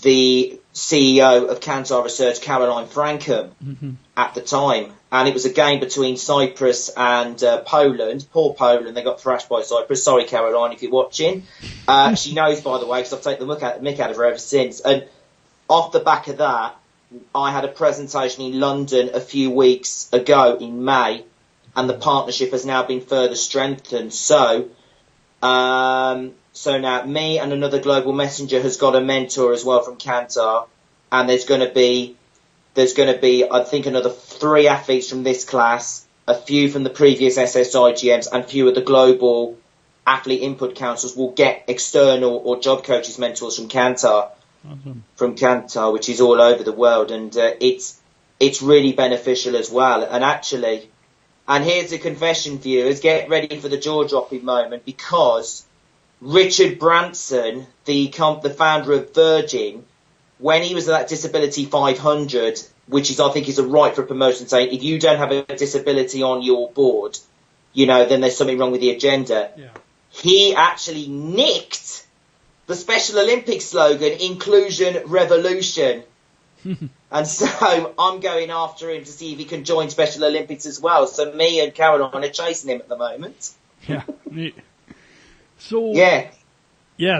the CEO of Kantar Research, Caroline Frankham, at the time. And it was a game between Cyprus and Poland. Poor Poland, they got thrashed by Cyprus. Sorry, Caroline, if you're watching. She knows, by the way, because I've taken the mick out of her ever since. And off the back of that, I had a presentation in London a few weeks ago in May, and the partnership has now been further strengthened. So now me and another global messenger has got a mentor as well from Kantar, and there's going to be, I think, another 3 athletes from this class, a few from the previous SSIGMs, and a few of the global athlete input councils will get external or job coaches mentors from Kantar, which is all over the world, and it's really beneficial as well. And actually, and here's a confession, viewers, get ready for the jaw-dropping moment, because Richard Branson, the founder of Virgin, when he was at that Disability 500, which is, I think, is a right for promotion, saying if you don't have a disability on your board, then there's something wrong with the agenda. Yeah. He actually nicked the Special Olympics slogan, Inclusion Revolution. And so I'm going after him to see if he can join Special Olympics as well. So me and Caroline are chasing him at the moment. Yeah. So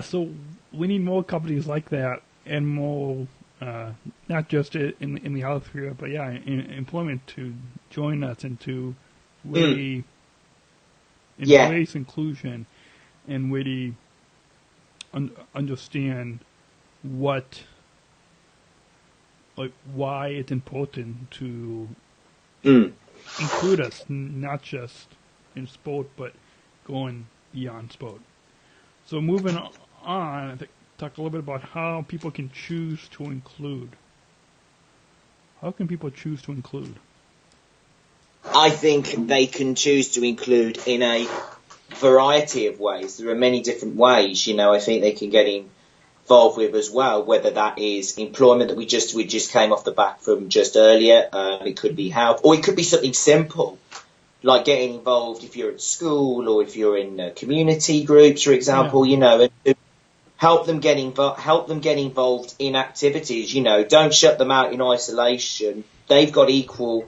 so we need more companies like that, and more, not just in the health field, but in employment, to join us and to really embrace inclusion and really understand why it's important to include us, not just in sport, but going beyond sport. So moving on, I think talk a little bit about how people can choose to include. How can people choose to include? I think they can choose to include in a variety of ways. There are many different ways, I think they can get involved with as well, whether that is employment that we just came off the back from just earlier. It could be health, or it could be something simple, like getting involved if you're at school or if you're in community groups, for example, and to help them get involved in activities. Don't shut them out in isolation. They've got equal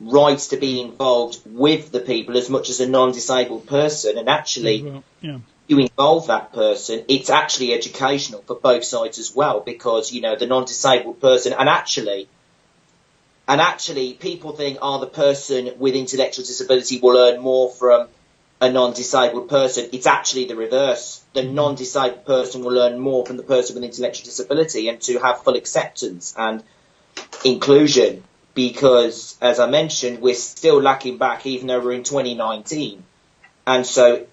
rights to be involved with the people as much as a non-disabled person. And actually, you involve that person, it's actually educational for both sides as well, because, the non-disabled person, and actually people think, the person with intellectual disability will earn more from a non-disabled person. It's actually the reverse. The non-disabled person will earn more from the person with intellectual disability, and to have full acceptance and inclusion, because, as I mentioned, we're still lacking back, even though we're in 2019. And so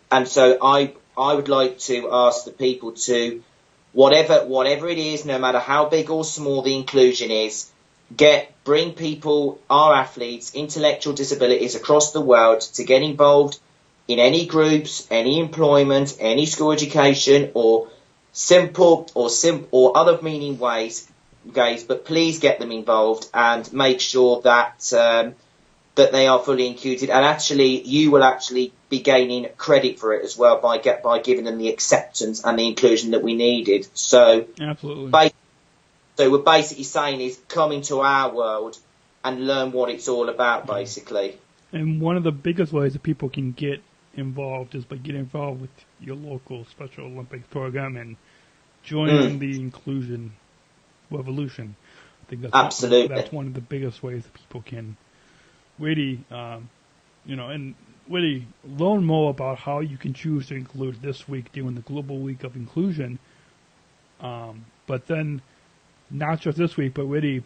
I would like to ask the people to, whatever it is, no matter how big or small the inclusion is, bring people, our athletes, intellectual disabilities across the world, to get involved in any groups, any employment, any school education, or simple or other meaning ways, but please get them involved and make sure that that they are fully included. And actually, you will actually be gaining credit for it as well by giving them the acceptance and the inclusion that we needed. So, absolutely. So we're basically saying is come into our world and learn what it's all about, basically. And one of the biggest ways that people can get involved is by getting involved with your local Special Olympics program and joining the inclusion revolution. I think that's absolutely that's one of the biggest ways that people can really, and really learn more about how you can choose to include this week during the Global Week of Inclusion. But then, not just this week, but really,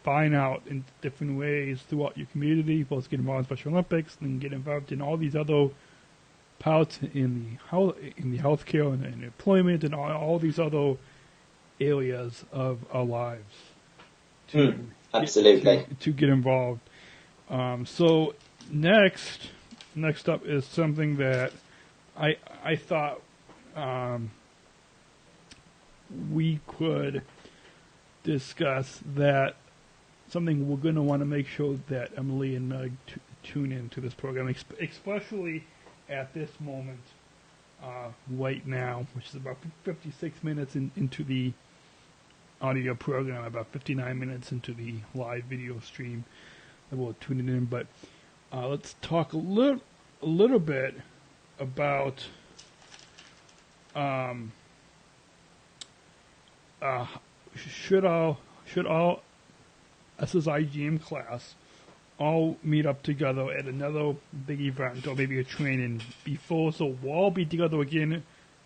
find out in different ways throughout your community, both get involved in Special Olympics and get involved in all these other parts in the healthcare and employment and all these other areas of our lives absolutely to get involved. So next up is something that I thought we could discuss, that something we're going to want to make sure that Emily and Meg tune into this program, especially at this moment right now, which is about 56 minutes into the audio program, about 59 minutes into the live video stream that we'll tune in. But let's talk a little bit about should all SSIGM class all meet up together at another big event or maybe a training before, so we'll all be together again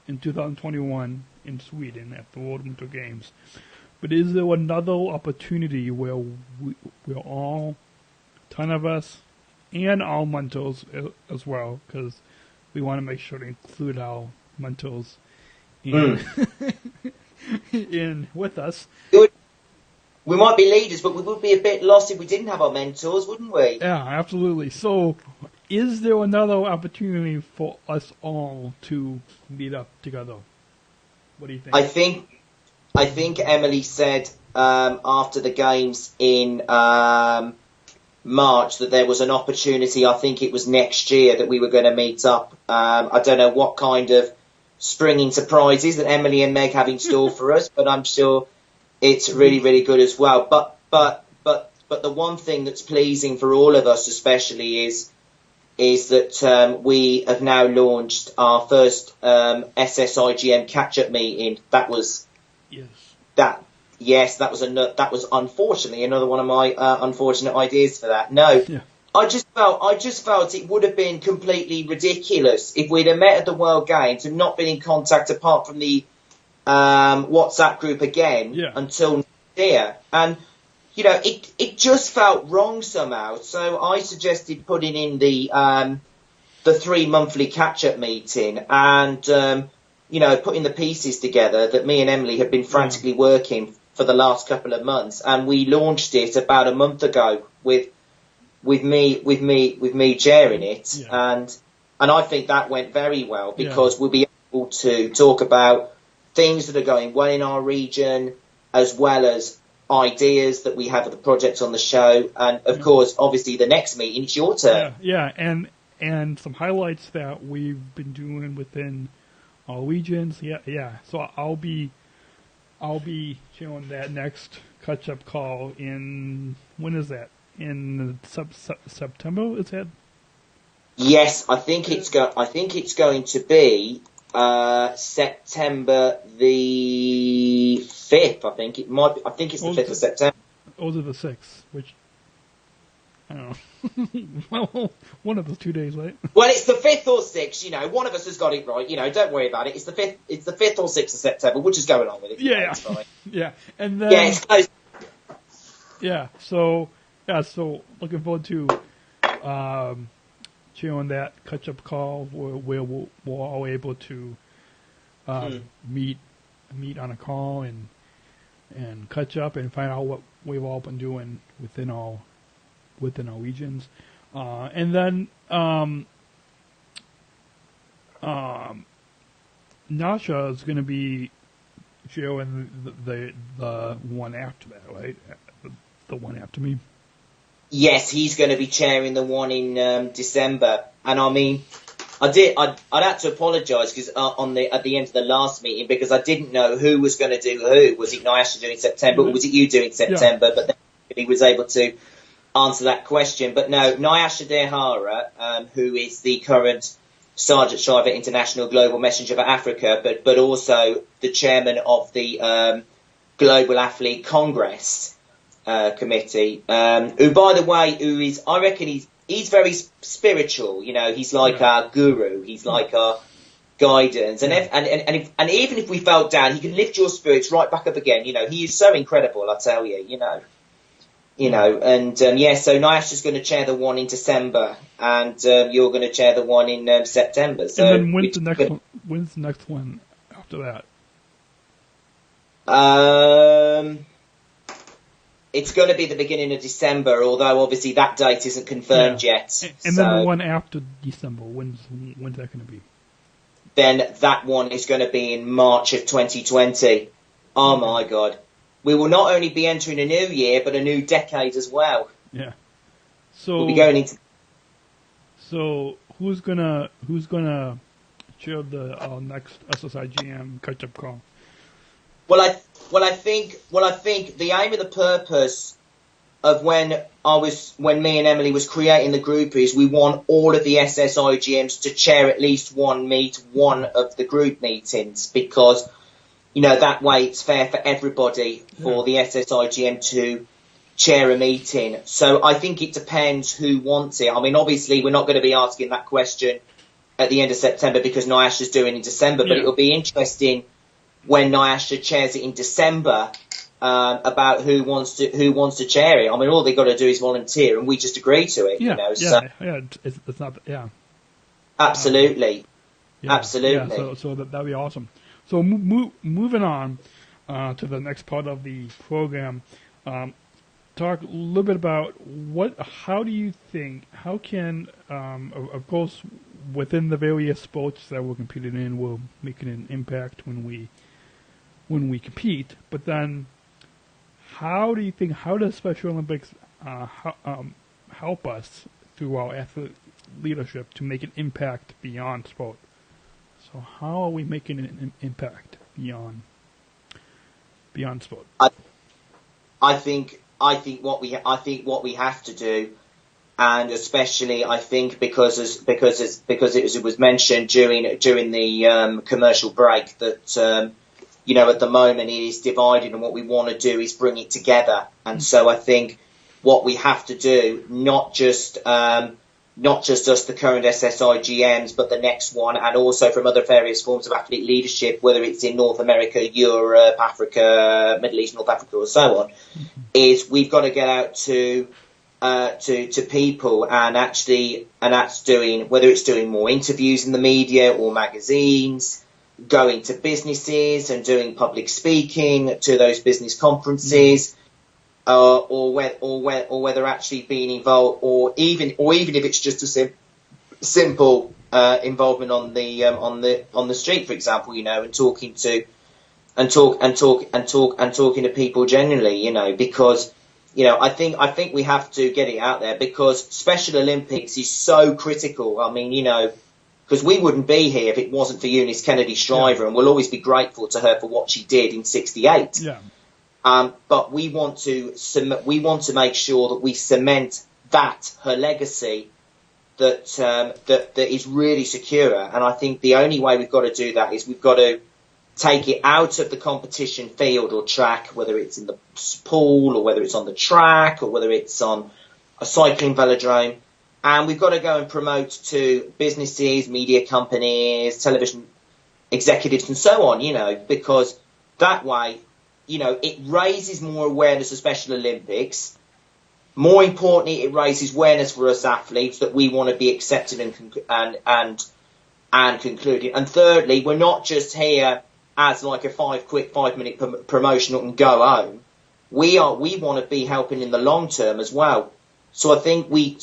in 2021 in Sweden at the World Winter Games. But is there another opportunity where we're all, 10 of us, and all mentors as well, because we want to make sure to include our mentors in, in with us. We might be leaders, but we would be a bit lost if we didn't have our mentors, wouldn't we? Yeah, absolutely. So, is there another opportunity for us all to meet up together? What do you think? I think Emily said after the games in March that there was an opportunity. I think it was next year that we were going to meet up. I don't know what kind of springing surprises that Emily and Meg have in store for us, but I'm sure it's really, really good as well. But the one thing that's pleasing for all of us, especially, is that we have now launched our first SSIGM catch-up meeting. That was that was unfortunately another one of my unfortunate ideas for that. No, I just felt it would have been completely ridiculous if we'd have met at the World Games and not been in contact apart from the WhatsApp group again until next year. And you know, it just felt wrong somehow. So I suggested putting in the 3 monthly catch-up meeting and you know, putting the pieces together that me and Emily have been frantically working for the last couple of months, and we launched it about a month ago with me chairing it, and I think that went very well because we'll be able to talk about things that are going well in our region, as well as ideas that we have of the projects on the show, and of course, obviously, the next meeting it's your turn. And some highlights that we've been doing within our regions. So I'll be showing that next catch-up call in, when is that? In September, is that? Yes, I think it's going to be September the 5th. I think it might be, I think it's the 5th of September. Or the 6th, which I don't know. Well, one of those 2 days, right? Well, it's the 5th or 6th, you know, one of us has got it right, you know, don't worry about it. It's the 5th or 6th of September. We'll just go along with it. Yeah. Yeah. And then it's close. So looking forward to sharing that catch-up call where we're all able to meet on a call and catch up and find out what we've all been doing within our regions, and then Nasha is going to be showing the one after that, right? The one after me. Yes, he's going to be chairing the one in December, and I mean, I'd had to apologise because at the end of the last meeting, because I didn't know who was going to do who. Was it Nyasha doing September, or was it you doing September? Yeah. But then he was able to answer that question. But no, Nyasha Dehara, who is the current Sargent Shriver International Global Messenger for Africa, but also the chairman of the Global Athlete Congress committee, who, by the way, I reckon he's very spiritual. You know, he's like our guru. He's like our guidance. And even if we felt down, he can lift your spirits right back up again. You know, he is so incredible, I tell you. So Nyasha's going to chair the one in December, and you're going to chair the one in September. So and then when's the next one after that? It's going to be the beginning of December, although obviously that date isn't confirmed yet. And then the one after December, when's that going to be? Then that one is going to be in March of 2020. Oh my God. We will not only be entering a new year, but a new decade as well. Yeah. So we'll be going into. So who's gonna chair our next SSIGM catch-up call? Well, I think the aim and the purpose of when me and Emily was creating the group is we want all of the SSIGMs to chair at least one of the group meetings, because that way it's fair for everybody for the SSIGM to chair a meeting. So I think it depends who wants it. I mean, obviously we're not going to be asking that question at the end of September because Nyasha's doing it in December, but it'll be interesting when Nyasha chairs it in December, about who wants to chair it. I mean, all they got to do is volunteer, and we just agree to it. It's not. Absolutely. Yeah, Absolutely. Yeah, so that'd be awesome. So moving on to the next part of the program, talk a little bit about how do you think, how can, of course, within the various sports that we're competing in, we're making an impact when we compete, but then how does Special Olympics help us through our athlete leadership to make an impact beyond sport? So how are we making an impact beyond sport? I think what we have to do, and especially I think because it was mentioned during the commercial break that at the moment it is divided, and what we want to do is bring it together. And so I think what we have to do, not just us, the current SSIGMs, but the next one, and also from other various forms of athlete leadership, whether it's in North America, Europe, Africa, Middle East, North Africa, or so on, is we've got to get out to people and that's doing, whether it's doing more interviews in the media or magazines, going to businesses and doing public speaking to those business conferences. Or whether actually being involved, or even if it's just a simple involvement on the street, for example, and talking to people generally, because I think we have to get it out there, because Special Olympics is so critical. I mean, because we wouldn't be here if it wasn't for Eunice Kennedy Shriver, and we'll always be grateful to her for what she did in '68. Yeah. But we want to make sure that we cement her legacy, that is really secure. And I think the only way we've got to do that is we've got to take it out of the competition field or track, whether it's in the pool or whether it's on the track or whether it's on a cycling velodrome. And we've got to go and promote to businesses, media companies, television executives and so on, because that way, it raises more awareness of Special Olympics. More importantly, it raises awareness for us athletes that we want to be accepted and concluded. And thirdly, we're not just here as like a 5-minute promotional and go home. We want to be helping in the long term as well. So I think we've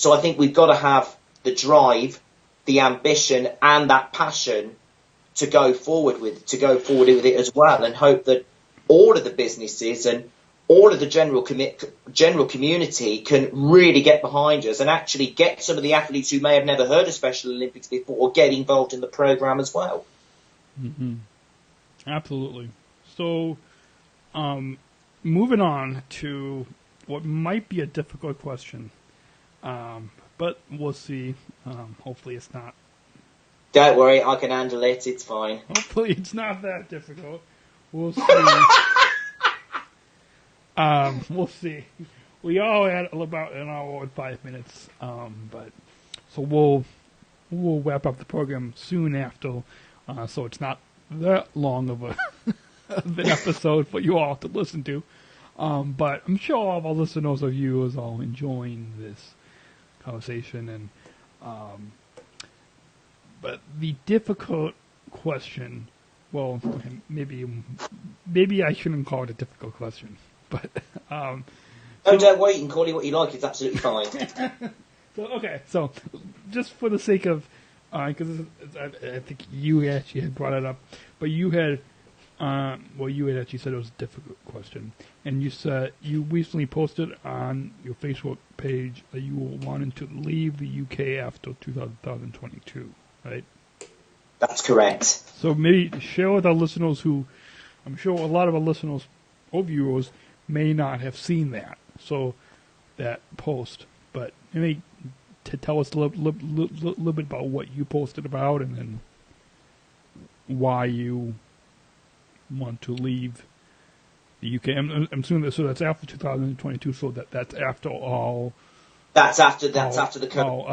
got to have the drive, the ambition, and that passion to go forward with it as well, and hope that all of the businesses and all of the general community can really get behind us and actually get some of the athletes who may have never heard of Special Olympics before or get involved in the program as well. Mm-hmm. Absolutely. So, moving on to what might be a difficult question, but we'll see. Hopefully it's not. Don't worry, I can handle it. It's fine. Hopefully it's not that difficult. We'll see. We'll see. We all had about an hour and 5 minutes, but so we'll wrap up the program soon after, so it's not that long of an episode for you all to listen to. But I'm sure all of our listeners or viewers are enjoying this conversation, and but the difficult question. Well, maybe I shouldn't call it a difficult question, but don't worry, you can call it what you like. It's absolutely fine. So just for the sake of, because I think you actually had brought it up, but you had actually said it was a difficult question, and you said you recently posted on your Facebook page that you were wanting to leave the UK after 2022, right? That's correct. So maybe share with our listeners, who I'm sure a lot of our listeners or viewers may not have seen that post, but maybe to tell us a little bit about what you posted about, and then why you want to leave the UK. I'm assuming that, so that's after 2022. So that's after all. That's after the current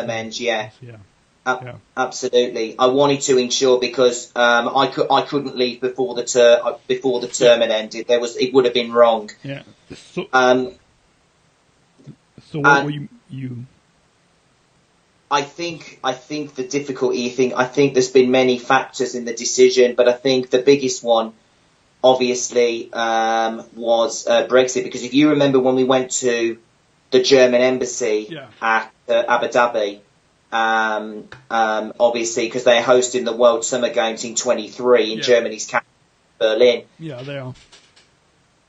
ends. Yeah. Absolutely. I wanted to ensure, because I couldn't leave before the term had ended. It would have been wrong. Yeah. So what were you? I think the difficulty. I think there's been many factors in the decision, but I think the biggest one, obviously, was Brexit. Because if you remember when we went to the German embassy at Abu Dhabi, obviously because they're hosting the World Summer Games in 23 in Germany's capital, Berlin. Yeah, they are.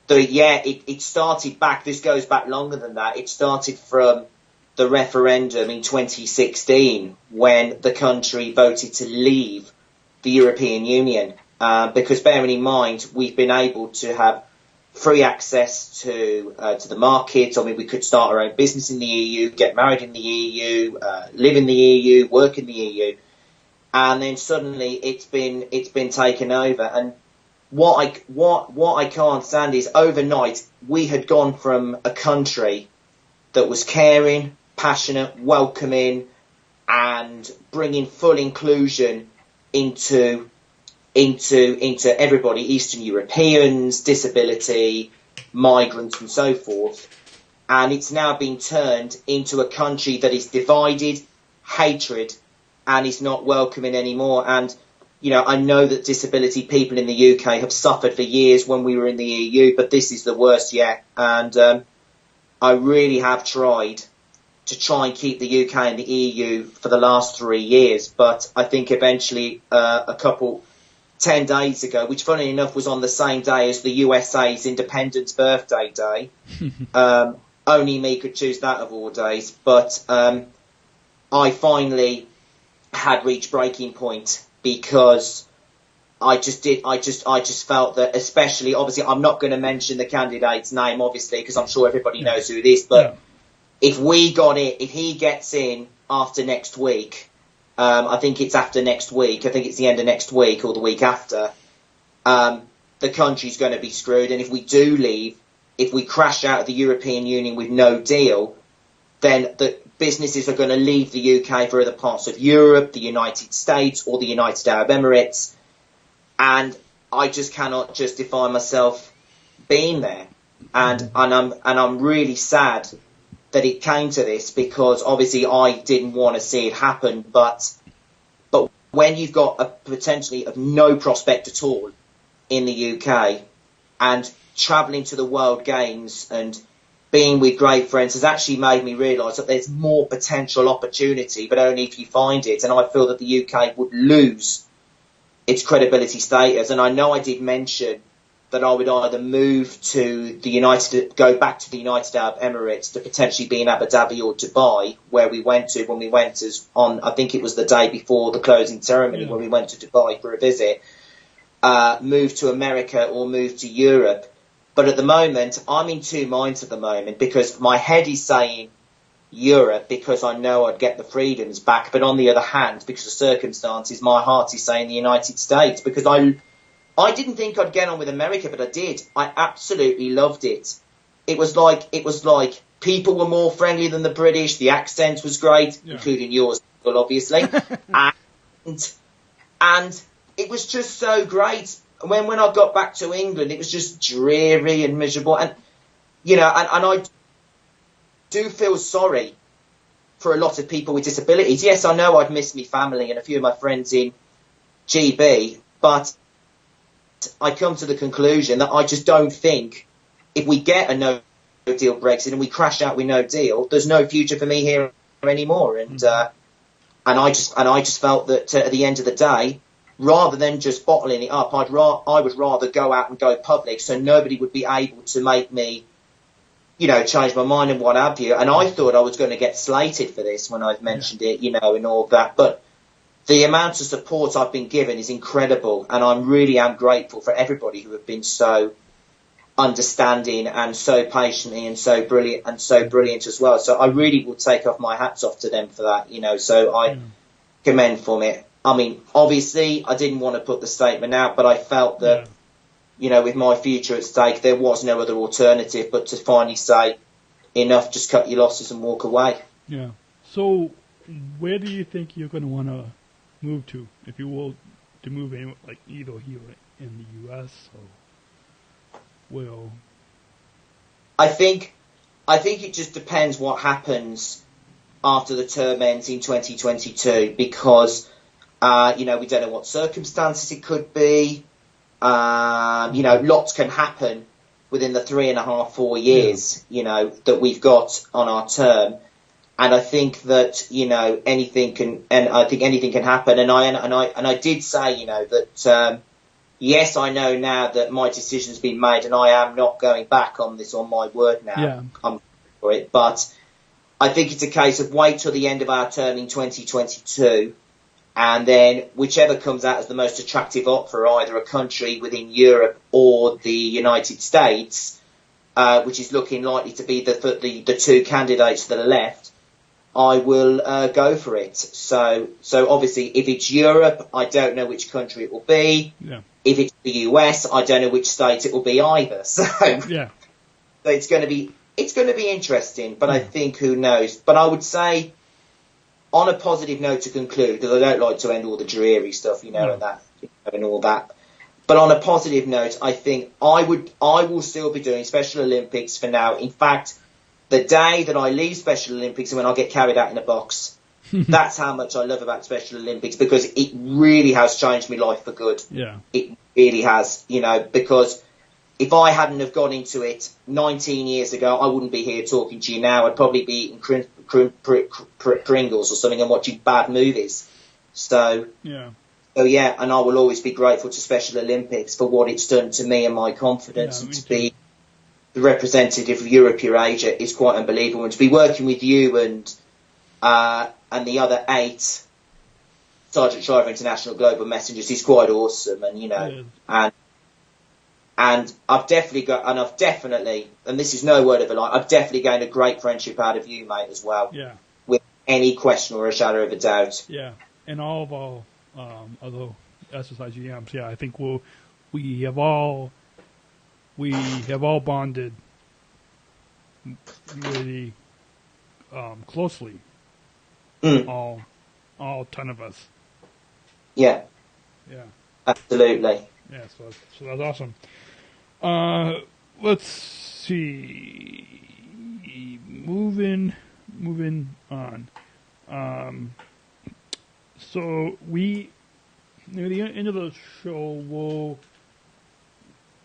So it started back. This goes back longer than that. It started from the referendum in 2016 when the country voted to leave the European Union. Because bearing in mind, we've been able to have free access to the market. I mean, we could start our own business in the EU, get married in the EU, live in the EU, work in the EU, and then suddenly it's been taken over. And what I can't stand is overnight we had gone from a country that was caring, passionate, welcoming, and bringing full inclusion into everybody, Eastern Europeans, disability, migrants, and so forth. And it's now been turned into a country that is divided, hatred, and is not welcoming anymore. And, you know, I know that disability people in the UK have suffered for years when we were in the EU, but this is the worst yet. And I really have tried and keep the UK and the EU for the last 3 years. But I think eventually 10 days ago, which funny enough was on the same day as the USA's Independence Birthday Day. Only me could choose that of all days. But I finally had reached breaking point because I just felt that, especially, obviously, I'm not going to mention the candidate's name, obviously, because I'm sure everybody knows who it is. But if he gets in after next week, I think it's after next week. I think it's the end of next week or the week after. The country's going to be screwed. And if we do leave, if we crash out of the European Union with no deal, then the businesses are going to leave the UK for other parts of Europe, the United States, or the United Arab Emirates. And I just cannot justify myself being there. And I'm really sad that it came to this, because obviously I didn't want to see it happen, but when you've got a potentially of no prospect at all in the UK, and travelling to the World Games and being with great friends has actually made me realise that there's more potential opportunity, but only if you find it. And I feel that the UK would lose its credibility status. And I know I did mention that I would either go back to the United Arab Emirates to potentially be in Abu Dhabi or Dubai, where we went to when we went I think it was the day before the closing ceremony when we went to Dubai for a visit, move to America or move to Europe. But at the moment, I'm in two minds at the moment, because my head is saying Europe because I know I'd get the freedoms back. But on the other hand, because of circumstances, my heart is saying the United States, because I didn't think I'd get on with America, but I did. I absolutely loved it. It was like people were more friendly than the British. The accent was great, including yours, obviously. and it was just so great. When I got back to England, it was just dreary and miserable. And, you know, and I do feel sorry for a lot of people with disabilities. Yes, I know I'd miss my family and a few of my friends in GB, but I come to the conclusion that I just don't think if we get a no-deal Brexit and we crash out with no deal, there's no future for me here anymore. And I just felt that at the end of the day, rather than just bottling it up, I would rather go out and go public, so nobody would be able to make me, you know, change my mind and what have you. And I thought I was going to get slated for this when I mentioned it, you know, and all that. But the amount of support I've been given is incredible, and I really am grateful for everybody who have been so understanding and so patiently and so brilliant as well. So I really will take off my hats off to them for that, you know. So I commend from it. I mean, obviously, I didn't want to put the statement out, but I felt that, you know, with my future at stake, there was no other alternative but to finally say, enough, just cut your losses and walk away. Yeah. So where do you think you're going to want to move to, if you will, to move in, like either here in the US or, I think it just depends what happens after the term ends in 2022 because, we don't know what circumstances it could be. Lots can happen within the 3.5, 4 years, that we've got on our term. And I think that, anything can happen. And I did say, that, yes, I know now that my decision's been made and I am not going back on this, on my word now. Yeah. I'm for it. But I think it's a case of wait till the end of our term in 2022. And then whichever comes out as the most attractive offer, either a country within Europe or the United States, which is looking likely to be the two candidates that are left, I will go for it. So obviously, if it's Europe, I don't know which country it will be. Yeah. If it's the US, I don't know which state it will be either. So yeah. So it's going to be interesting. But I think who knows. But I would say, on a positive note to conclude, because I don't like to end all the dreary stuff, and that, and all that. But on a positive note, I think I will still be doing Special Olympics for now. In fact, the day that I leave Special Olympics and when I get carried out in a box, that's how much I love about Special Olympics, because it really has changed my life for good. Yeah. It really has, because if I hadn't have gone into it 19 years ago, I wouldn't be here talking to you now. I'd probably be eating Pringles or something and watching bad movies. So yeah, and I will always be grateful to Special Olympics for what it's done to me and my confidence, and to be the representative of Europe-Eurasia is quite unbelievable. And to be working with you and the other 8 Sargent Shriver International Global Messengers is quite awesome. And and I've definitely, and this is no word of a lie, I've definitely gained a great friendship out of you, mate, as well. Yeah. With any question or a shadow of a doubt. Yeah. And all of our other SSIGMs, I think we have all bonded really closely. All 10 of us. Yeah. Yeah. Absolutely. Yeah, so that's awesome. Let's see. Moving on. So we near the end of the show,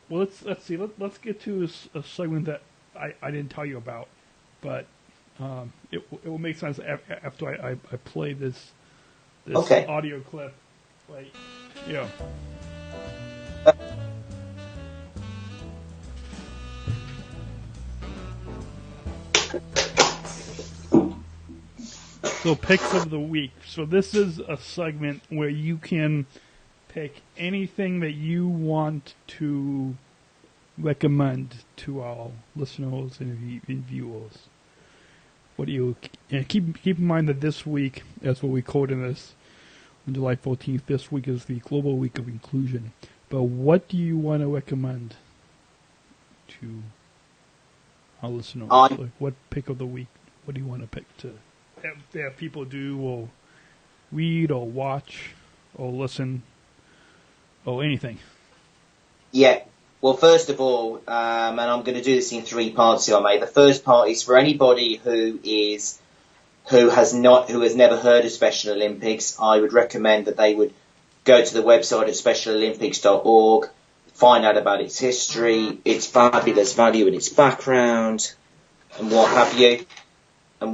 let's see. Let's get to a segment that I didn't tell you about, but it will make sense after I play this audio clip. Like, yeah. So picks of the week. So this is a segment where you can pick anything that you want to recommend to our listeners and viewers. What do you keep in mind that this week, as we're recording this on July 14th, this week is the Global Week of Inclusion. But what do you want to recommend to our listeners? Like, what pick of the week? What do you want to pick to have people do or read or watch or listen or anything? Yeah. Well, first of all, and I'm going to do this in 3 parts here, mate. The first part is for anybody who has never heard of Special Olympics. I would recommend that they would go to the website at specialolympics.org, find out about its history, its fabulous value and its background, and what have you, and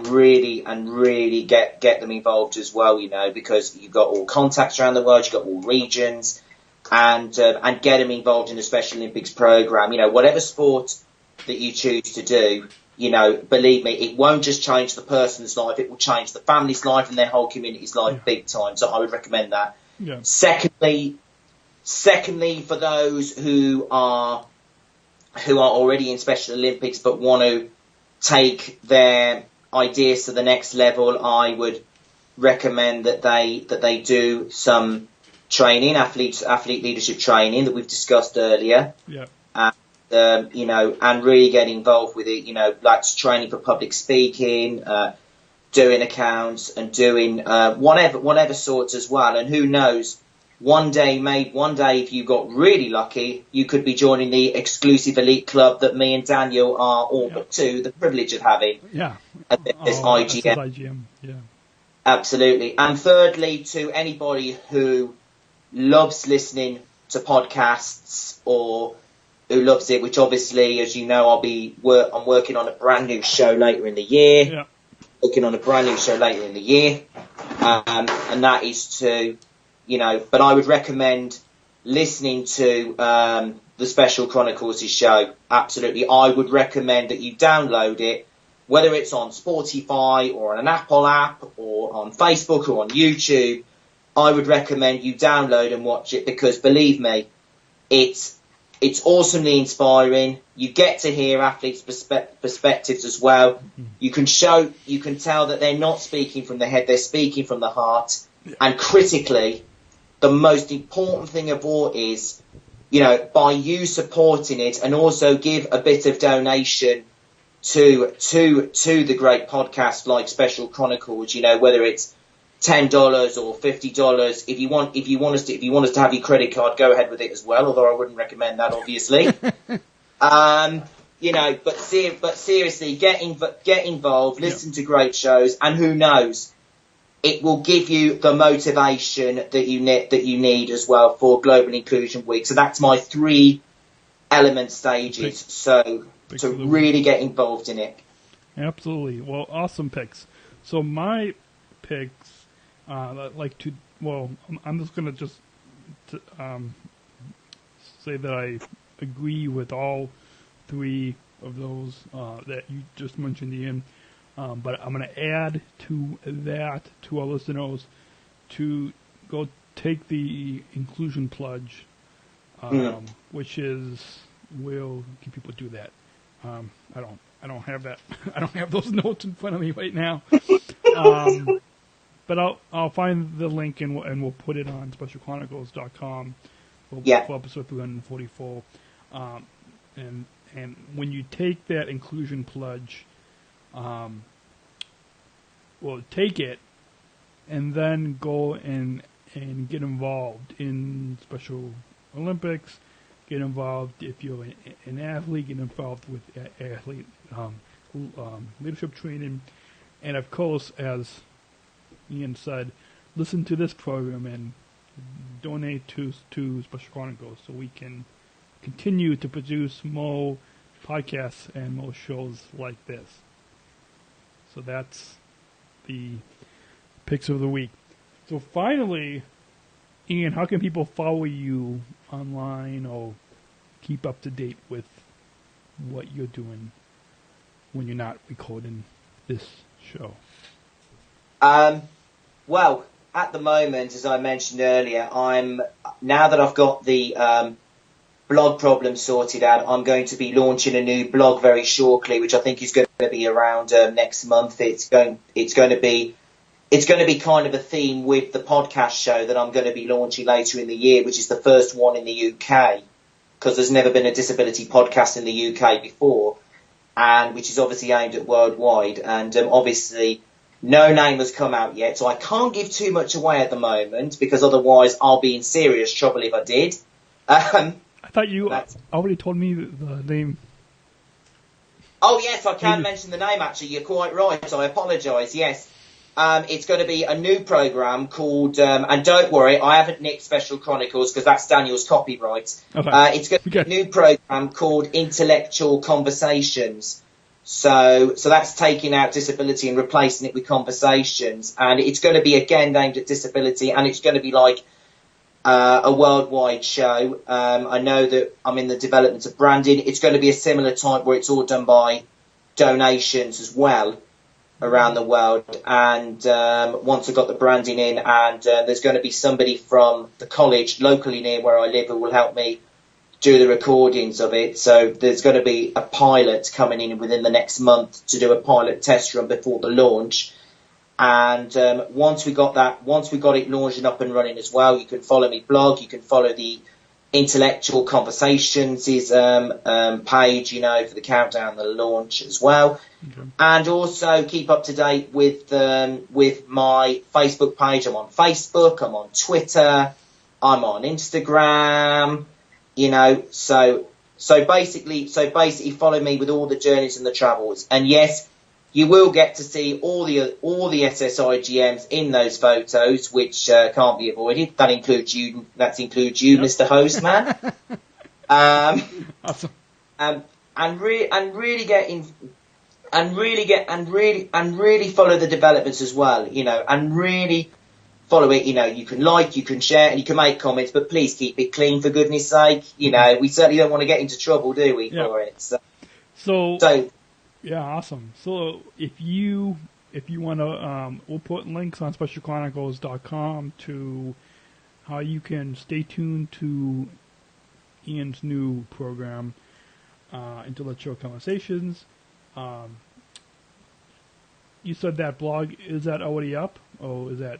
really get them involved as well, because you've got all contacts around the world, you've got all regions, and get them involved in the Special Olympics program. Whatever sport that you choose to do, believe me, it won't just change the person's life, it will change the family's life and their whole community's life big time. So I would recommend that. Yeah. Secondly, for those who are already in Special Olympics but want to take their ideas to the next level, I would recommend that they do some training, athlete leadership training that we've discussed earlier. Yeah. And really get involved with it, like training for public speaking, doing accounts and doing whatever sorts as well. And who knows, one day, if you got really lucky, you could be joining the exclusive elite club that me and Daniel are all but to the privilege of having. Yeah. At this IGM. SSIGM, yeah. Absolutely. And thirdly, to anybody who loves listening to podcasts or who loves it, which obviously, as you know, I'm working on a brand new show later in the year. Yeah. Working on a brand new show later in the year. And that is but I would recommend listening to the Special Chronicles show. Absolutely. I would recommend that you download it, whether it's on Spotify or on an Apple app or on Facebook or on YouTube. I would recommend you download and watch it because, believe me, it's awesomely inspiring. You get to hear athletes' perspectives as well. Mm-hmm. You can tell that they're not speaking from the head, they're speaking from the heart. Yeah. And critically, the most important thing of all is, by you supporting it and also give a bit of donation to the great podcast like Special Chronicles, whether it's $10 or $50. If you want us to have your credit card, go ahead with it as well, although I wouldn't recommend that, obviously. But seriously, get involved, listen to great shows, and who knows, it will give you the motivation that you need as well for Global Inclusion Week. So that's my 3 element stages. So to really get involved in it. Absolutely. Well, awesome picks. So my picks, I'm just going to say that I agree with all 3 of those that you just mentioned, Ian. But I'm going to add to that to our listeners to go take the inclusion pledge, which is we'll get people to do that. I don't have that. I don't have those notes in front of me right now. But I'll find the link and we'll put it on specialchronicles.com for episode 344. And when you take that inclusion pledge, take it and then go and get involved in Special Olympics. Get involved if you're an athlete. Get involved with athlete leadership training, and of course, as Ian said, listen to this program and donate to Special Chronicles so we can continue to produce more podcasts and more shows like this. So that's the picks of the week. So finally, Ian, how can people follow you online or keep up to date with what you're doing when you're not recording this show? Well, at the moment, as I mentioned earlier, now that I've got the blog problem sorted out, I'm going to be launching a new blog very shortly, which I think is going to be around next month. It's going to be kind of a theme with the podcast show that I'm going to be launching later in the year, which is the first one in the UK, because there's never been a disability podcast in the UK before, and which is obviously aimed at worldwide. And obviously, no name has come out yet, so I can't give too much away at the moment, because otherwise I'll be in serious trouble if I did. I thought you already told me the name. Oh, yes, I can mention the name, actually. You're quite right. I apologise, yes. It's going to be a new programme called, and don't worry, I haven't nicked Special Chronicles because that's Daniel's copyright. Okay. It's going to be a new programme called Intellectual Conversations. So that's taking out disability and replacing it with conversations. And it's going to be, again, aimed at disability, and it's going to be like a worldwide show. I know that I'm in the development of branding. It's going to be a similar type where it's all done by donations as well around the world. And once I've got the branding in, and there's going to be somebody from the college locally near where I live who will help me do the recordings of it. So there's going to be a pilot coming in within the next month to do a pilot test run before the launch. And once we got it launched and up and running as well, you can follow me blog, you can follow the Intellectual Conversations page, for the countdown, the launch as well. Okay. And also keep up to date with my Facebook page. I'm on Facebook, I'm on Twitter, I'm on Instagram. You know, so basically follow me with all the journeys and the travels. And yes, you will get to see all the SSIGMs in those photos, which can't be avoided. That includes you. That includes you, Mr. Host Man. Awesome. And really follow the developments as well. You know, and really follow it. You know, you can like, you can share, and you can make comments, but please keep it clean for goodness sake. You know, we certainly don't want to get into trouble, do we, for it? So yeah, awesome. So if you want to, we'll put links on specialchronicles.com to how you can stay tuned to Ian's new program, Intellectual Conversations. You said that blog, is that already up, or is that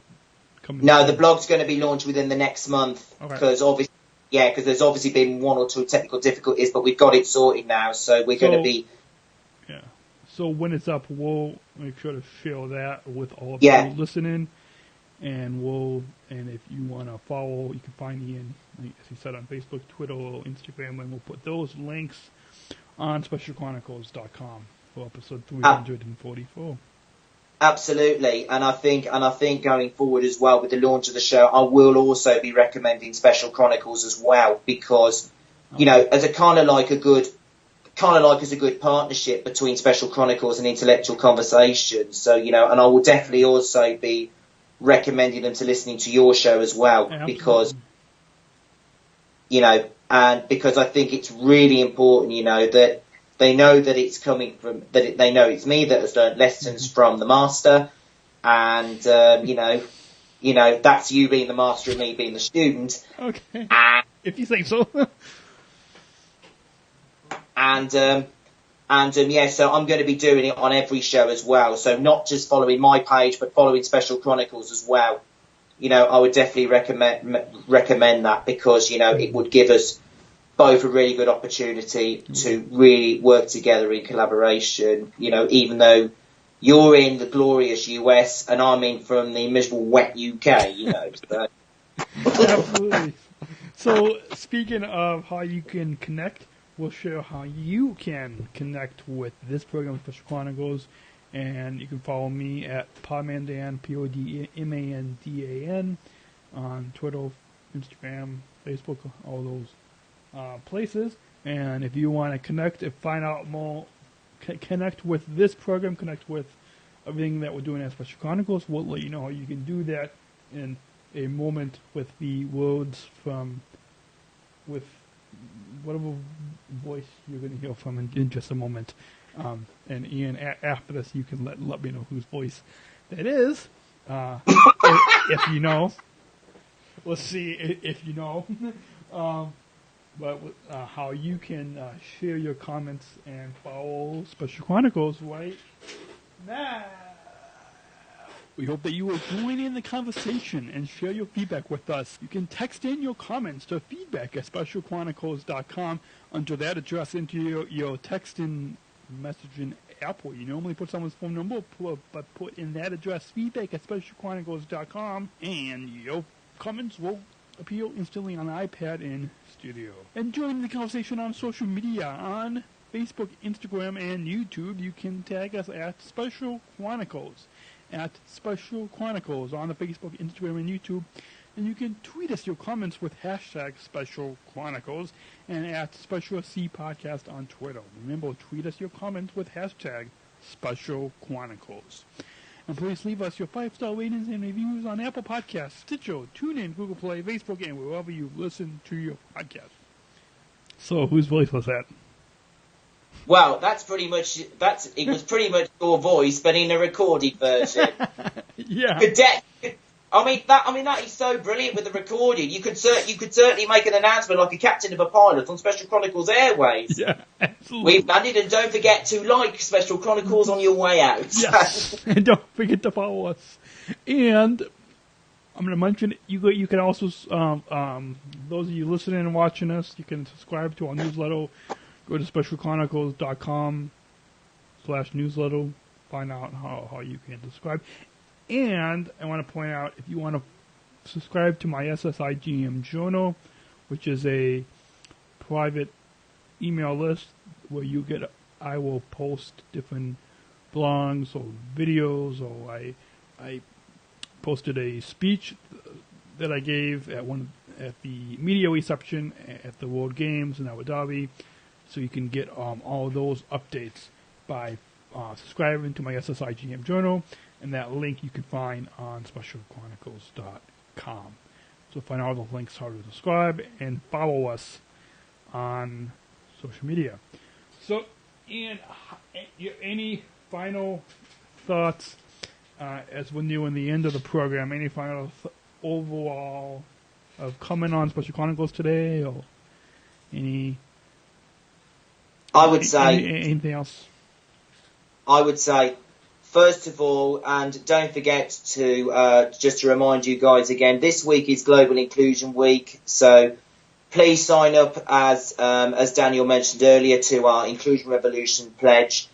coming? No, the blog's going to be launched within the next month, because there's obviously been one or two technical difficulties, but we've got it sorted now, so we're going to be... Yeah. So when it's up, we'll make sure to share that with all of you listening, and if you want to follow, you can find Ian, as he said, on Facebook, Twitter, or Instagram, and we'll put those links on specialchronicles.com for episode 344. Absolutely, and I think going forward as well with the launch of the show, I will also be recommending Special Chronicles as well, because you know, as a kind of like a good partnership between Special Chronicles and Intellectual Conversations. So you know, and I will definitely also be recommending them to listening to your show as well, because you know, and because I think it's really important, you know, that they know that it's coming from, they know it's me that has learned lessons from the master, and you know, that's you being the master and me being the student. Okay. If you say so. So I'm going to be doing it on every show as well. So not just following my page, but following Special Chronicles as well. You know, I would definitely recommend that, because you know it would give us both a really good opportunity to really work together in collaboration. You know, even though you're in the glorious US and I'm in from the miserable wet UK. You know. So. Absolutely. So speaking of how you can connect, we'll share how you can connect with this program, Special Chronicles, and you can follow me at Podmandan, PODMANDAN, on Twitter, Instagram, Facebook, all those places. And if you want to connect and find out more, connect with this program, connect with everything that we're doing at Special Chronicles, we'll let you know how you can do that in a moment with the words with whatever voice you're going to hear from in just a moment. And Ian, after this, you can let me know whose voice that is, if you know. We'll see if you know. But how you can share your comments and follow Special Chronicles right now. We hope that you will join in the conversation and share your feedback with us. You can text in your comments to feedback@specialchronicles.com. Enter that address into your text-in messaging app where you normally put someone's phone number, but put in that address, feedback@specialchronicles.com, and your comments will appear instantly on the iPad in studio. And join the conversation on social media on Facebook, Instagram, and YouTube. You can tag us at Special Chronicles. At Special Chronicles on the Facebook, Instagram, and YouTube. And you can tweet us your comments with hashtag Special Chronicles and at Special C Podcast on Twitter. Remember, tweet us your comments with hashtag Special Chronicles. And please leave us your 5-star ratings and reviews on Apple Podcasts, Stitcher, TuneIn, Google Play, Facebook, and wherever you listen to your podcast. So, whose voice was that? Well, it was pretty much your voice, but in a recorded version. Yeah. I mean that is so brilliant with the recording. You could certainly make an announcement like a captain of a pilot on Special Chronicles Airways. Yeah, absolutely. We've landed, and don't forget to like Special Chronicles on your way out. Yes, and don't forget to follow us. And I'm going to mention you can also those of you listening and watching us, you can subscribe to our newsletter. Go to specialchronicles.com/newsletter. Find out how you can subscribe. And I want to point out, if you want to subscribe to my SSIGM journal, which is a private email list where I will post different blogs or videos, or I posted a speech that I gave at the media reception at the World Games in Abu Dhabi. So you can get all those updates by subscribing to my SSIGM journal, and that link you can find on specialchronicles.com. So find all the links how to subscribe and follow us on social media. So, Ian, any final thoughts as we're nearing the end of the program? Any final overall of coming on Special Chronicles today, or any? I would say anything else. I would say, first of all, and don't forget to just to remind you guys again, this week is Global Inclusion Week, so please sign up as Daniel mentioned earlier to our Inclusion Revolution pledge,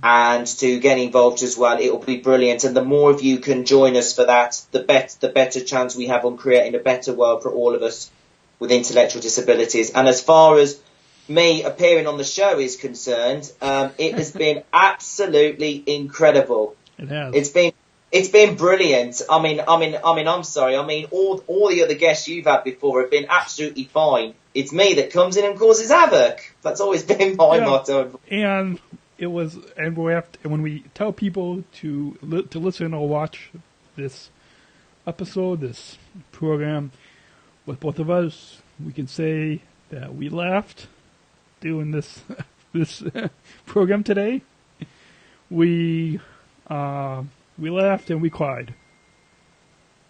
and to get involved as well. It will be brilliant, and the more of you can join us for that, the better chance we have on creating a better world for all of us with intellectual disabilities. And as far as me appearing on the show is concerned, it has been absolutely incredible. It has. It's been brilliant. I mean, I'm sorry. I mean, all the other guests you've had before have been absolutely fine. It's me that comes in and causes havoc. That's always been my motto. And it was, and when we tell people to listen or watch this episode, this program with both of us, we can say that we laughed doing this program today. We laughed and we cried.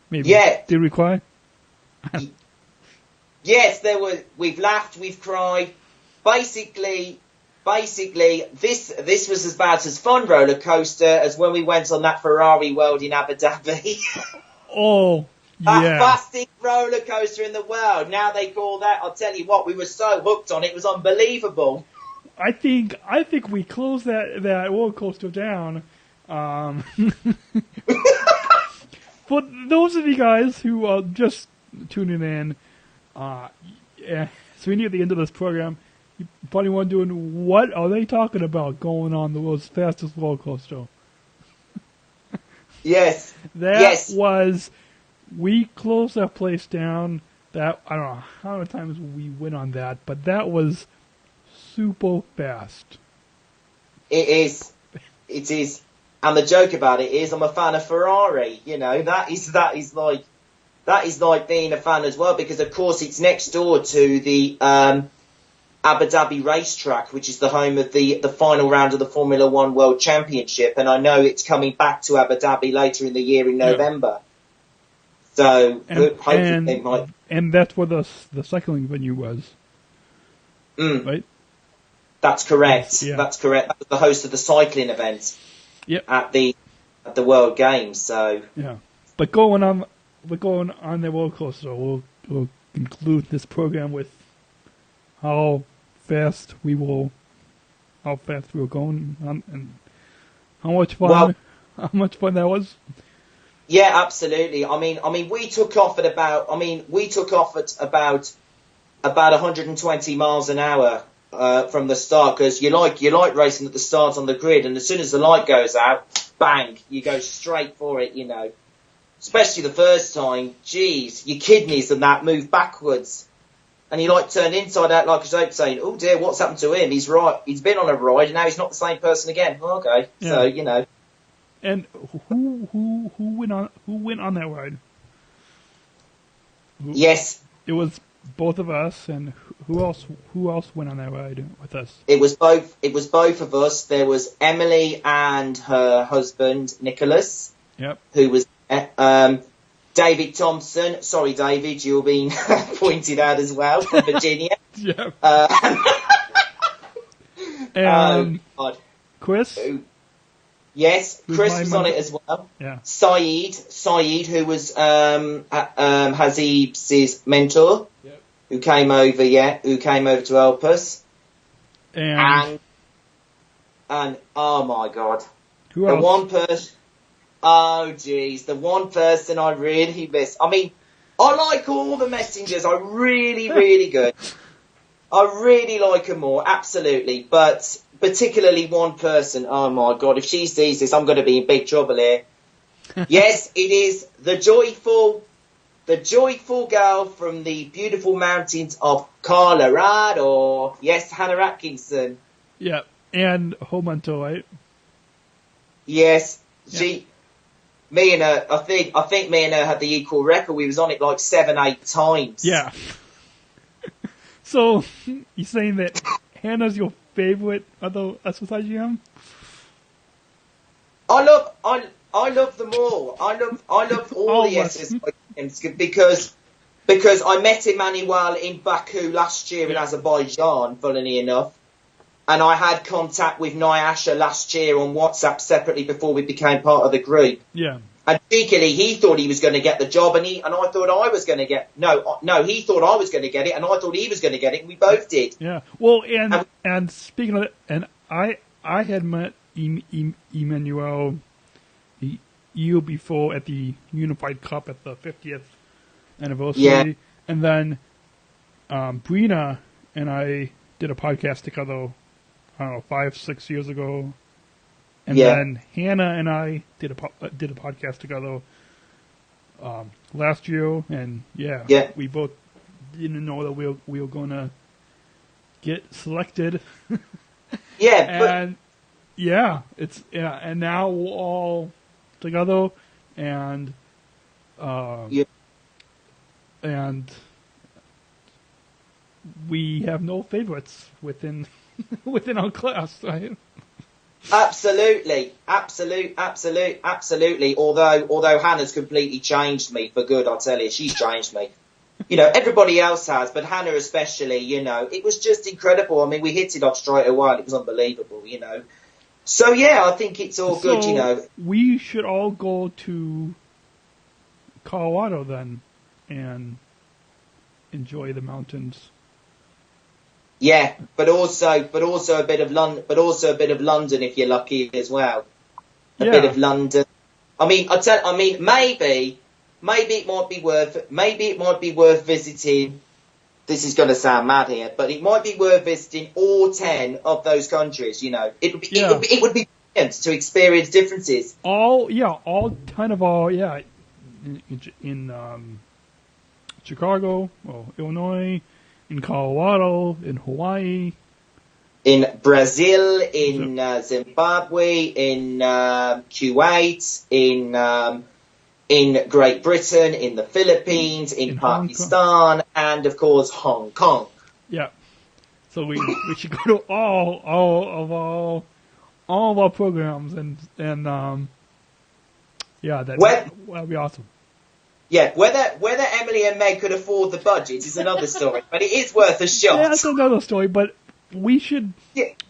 Maybe. Yeah. Did we cry? Yes, we've laughed, we've cried. Basically, this was about as fun roller coaster as when we went on that Ferrari World in Abu Dhabi. Oh, yeah. That fastest roller coaster in the world. Now they call that, I'll tell you what, we were so hooked on it, it was unbelievable. I think we closed that roller coaster down. For those of you guys who are just tuning in, so we're near the end of this program, you probably wondering, what are they talking about going on the world's fastest roller coaster? Yes. We closed that place down. That, I don't know how many times we went on that, but that was super fast. It is. And the joke about it is, I'm a fan of Ferrari. You know, that is like being a fan as well, because of course it's next door to the Abu Dhabi racetrack, which is the home of the final round of the Formula One World Championship, and I know it's coming back to Abu Dhabi later in the year in November. So hopefully they might. And that's where the cycling venue was, right? That's correct. Yeah. That's correct. That was the host of the cycling event. Yep. At the World Games. So yeah, but going on the roller coaster, we'll conclude this program with how fast we were going on, and how much fun that was. Yeah, absolutely. I mean, we took off at about 120 miles an hour. From the start, because you like racing at the start on the grid, and as soon as the light goes out, bang, you go straight for it, you know. Especially the first time, geez, your kidneys and that move backwards, and you turn inside out like a soap, saying, "Oh dear, what's happened to him? He's been on a ride, and now he's not the same person again." Okay, yeah. So you know. And who went on that ride? Yes, it was both of us, and who else went on that ride with us? It was both of us. There was Emily and her husband Nicholas. Yep. Who was David Thompson. Sorry, David, you're being pointed out as well, from Virginia. Yeah. Chris. Yes, Chris was on it as well. Yeah. Saeed, who was Hazib's mentor. Yep. Who came over to help us. And oh my God. Who else? The one person I really miss. I mean, I like all the messengers. I really good. I really like them all, absolutely. But particularly one person, oh my God, if she sees this, I'm going to be in big trouble here. Yes, it is the joyful girl from the beautiful mountains of Colorado. Yes, Hannah Atkinson. Yeah, and Homanto, right? Yes, yeah. Me and her, I think me and her had the equal record. We was on it like 7-8 times. Yeah. So, you're saying that Hannah's your favorite of the SSIGM? I love them all. I love all the SSIGMs because I met Emmanuel in Baku last year in Azerbaijan, funnily enough. And I had contact with Nyasha last year on WhatsApp separately before we became part of the group. Yeah. And cheekily, he thought he was going to get the job, and I thought I was going to get. No, he thought I was going to get it, and I thought he was going to get it, and we both did. Yeah. Well, and speaking of it, and I had met Emmanuel the year before at the Unified Cup at the 50th anniversary, yeah. And then Brina and I did a podcast together. I don't know, 5-6 years ago, and then Hannah and I did a podcast together last year, and we both didn't know that we were gonna get selected. And and now we're all together, and and we have no favorites within our class, right? Absolutely. Although Hannah's completely changed me for good, I'll tell you, she's changed me. Everybody else has, but Hannah especially, it was just incredible. I mean, we hit it off straight away. It was unbelievable, So, I think it's all good, We should all go to Colorado then and enjoy the mountains. Yeah, but also a bit of London if you're lucky as well. A bit of London. I mean, maybe it might be worth visiting. This is going to sound mad here, but it might be worth visiting all 10 of those countries. It would be brilliant to experience differences. All 10 of in Chicago, Illinois. In Colorado, in Hawaii, in Brazil, in Zimbabwe, in Kuwait, in Great Britain, in the Philippines, in Pakistan, and of course Hong Kong. Yeah. So we should go to all of our programs and that'd be awesome. Yeah, whether Emily and Meg could afford the budget is another story, but it is worth a shot. Yeah, that's another story, but we should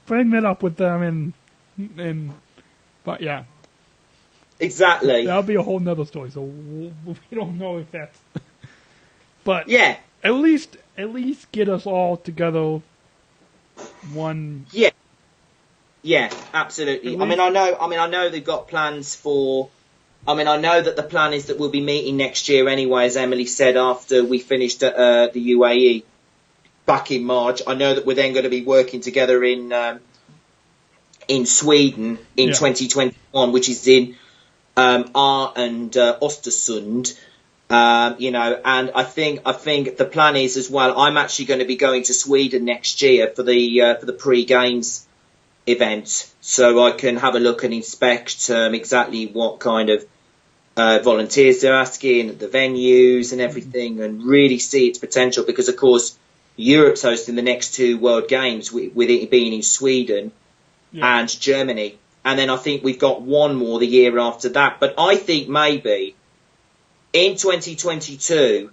bring that up with them but yeah. Exactly. That'll be a whole nother story, so we don't know if that's... But yeah, at least get us all together one... Yeah, absolutely. I mean, I know they've got plans for... I know that the plan is that we'll be meeting next year anyway, as Emily said, after we finished at the UAE back in March. I know that we're then going to be working together in Sweden in 2021, which is in Aar and Östersund. And I think the plan is as well. I'm actually going to be going to Sweden next year for the pre-games event, so I can have a look and inspect exactly what kind of volunteers they're asking, the venues and everything, and really see its potential, because of course Europe's hosting the next 2 World Games with it being in Sweden and Germany, and then I think we've got one more the year after that. But I think maybe in 2022,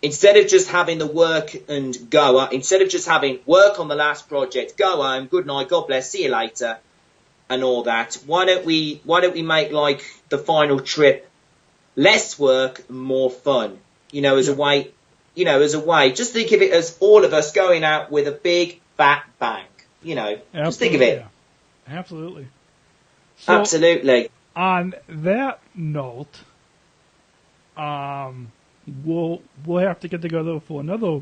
instead of just having the work and go, instead of just having work on the last project, go home, good night, God bless, see you later, and all that, why don't we make like the final trip less work, more fun, as a way, just think of it as all of us going out with a big fat bang, just think of it. Yeah. Absolutely. So, absolutely. On that note, we'll have to get together for another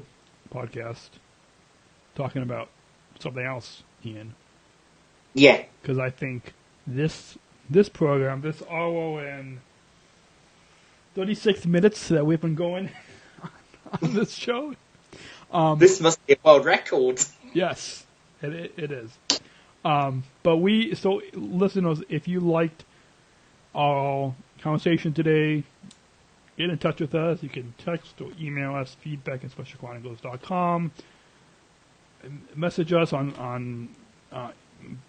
podcast talking about something else, Ian. Yeah. Because I think this program, this hour and 36 minutes that we've been going on this show. This must be a world record. Yes, it is. But listeners, if you liked our conversation today, get in touch with us. You can text or email us, feedback@specialchronicles.com. Message us on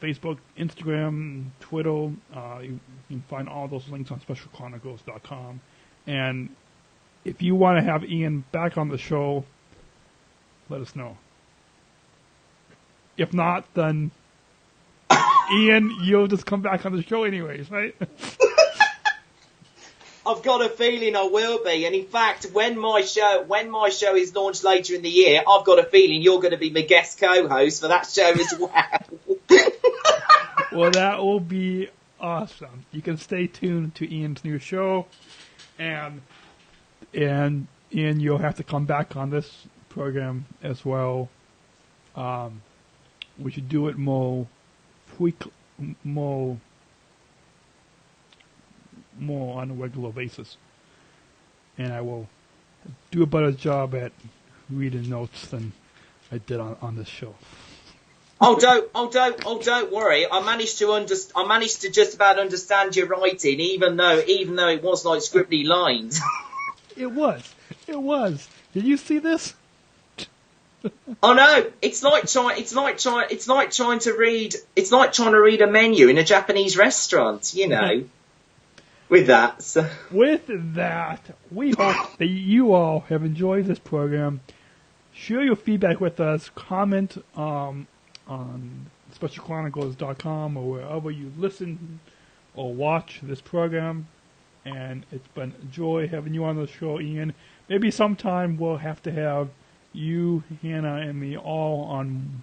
Facebook, Instagram, Twitter. You can find all those links on specialchronicles.com. And if you want to have Ian back on the show, let us know. If not, then Ian, you'll just come back on the show anyways, right? I've got a feeling I will be, and in fact, when my show is launched later in the year, I've got a feeling you're going to be my guest co-host for that show as well. Well, that will be awesome. You can stay tuned to Ian's new show, and Ian, you'll have to come back on this program as well. We should do it more on a regular basis, and I will do a better job at reading notes than I did on this show. Don't worry. I managed to just about understand your writing, even though it was like scribbly lines. It was. Did you see this? Oh no! It's like trying to read a menu in a Japanese restaurant. You know. With that, we hope that you all have enjoyed this program. Share your feedback with us. Comment on specialchronicles.com or wherever you listen or watch this program. And it's been a joy having you on the show, Ian. Maybe sometime we'll have to have you, Hannah, and me all on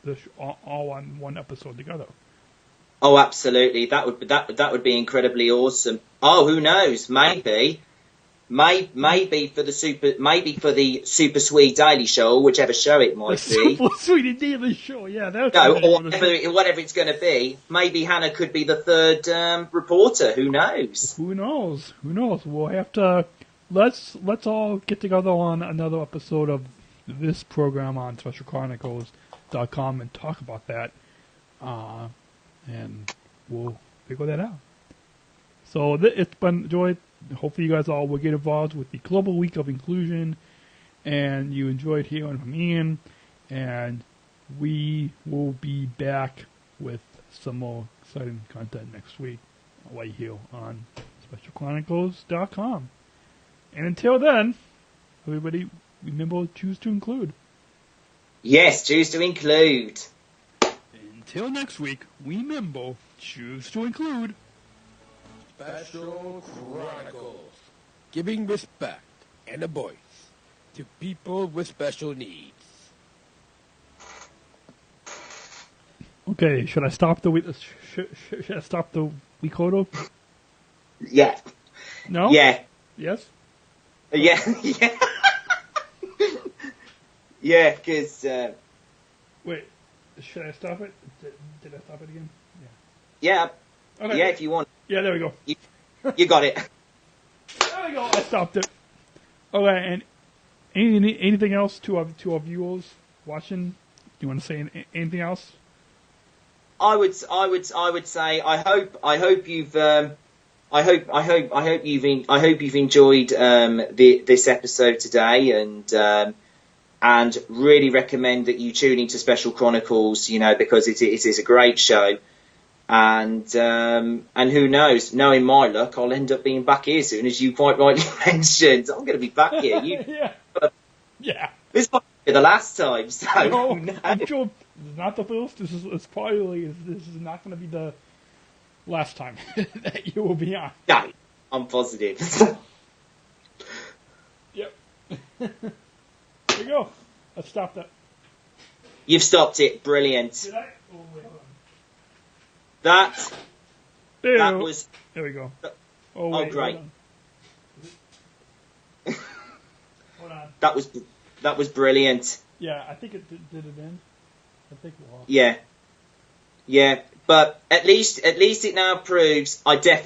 one episode together. Oh, absolutely! That would be incredibly awesome. Oh, who knows? Maybe for the Super Sweet Daily Show, or whichever show it might be. Super Sweet Daily Show, yeah. Or whatever it's going to be. Maybe Hannah could be the third reporter. Who knows? Who knows? We'll have to. Let's all get together on another episode of this program on SpecialChronicles.com and talk about that. And we'll figure that out. So it's been a joy. Hopefully you guys all will get involved with the Global Week of Inclusion, and you enjoyed hearing from Ian, and we will be back with some more exciting content next week right here on SpecialChronicles.com. And until then, everybody, remember, choose to include. Yes, choose to include. Until next week, remember, choose to include. Special Chronicles. Giving respect and a voice to people with special needs. Okay, should I stop the should I stop the recorder? Yeah. No? Yeah. Yes? Yeah. Yeah, because... Wait, should I stop it? Did I stop it again? Yeah. Okay. Yeah, if you want. Yeah, there we go. You got it. There we go. I stopped it. Okay, and anything else to our viewers watching? Do you want to say anything else? I would say I hope you've enjoyed this episode today, and really recommend that you tune into Special Chronicles, because it is a great show. And who knows, knowing my luck, I'll end up being back here soon, as you quite rightly mentioned. I'm going to be back here. Yeah. This might be the last time, so... No, I'm sure it's not the first. This is not going to be the last time that you will be on. No, I'm positive. Yep. There you go. Let's stop that. You've stopped it. Brilliant. Did I? Oh, wait, hold on. That was... There we go. Oh, great. that was brilliant. Yeah, I think it did it end. I think we'll. Yeah, but at least it now proves I definitely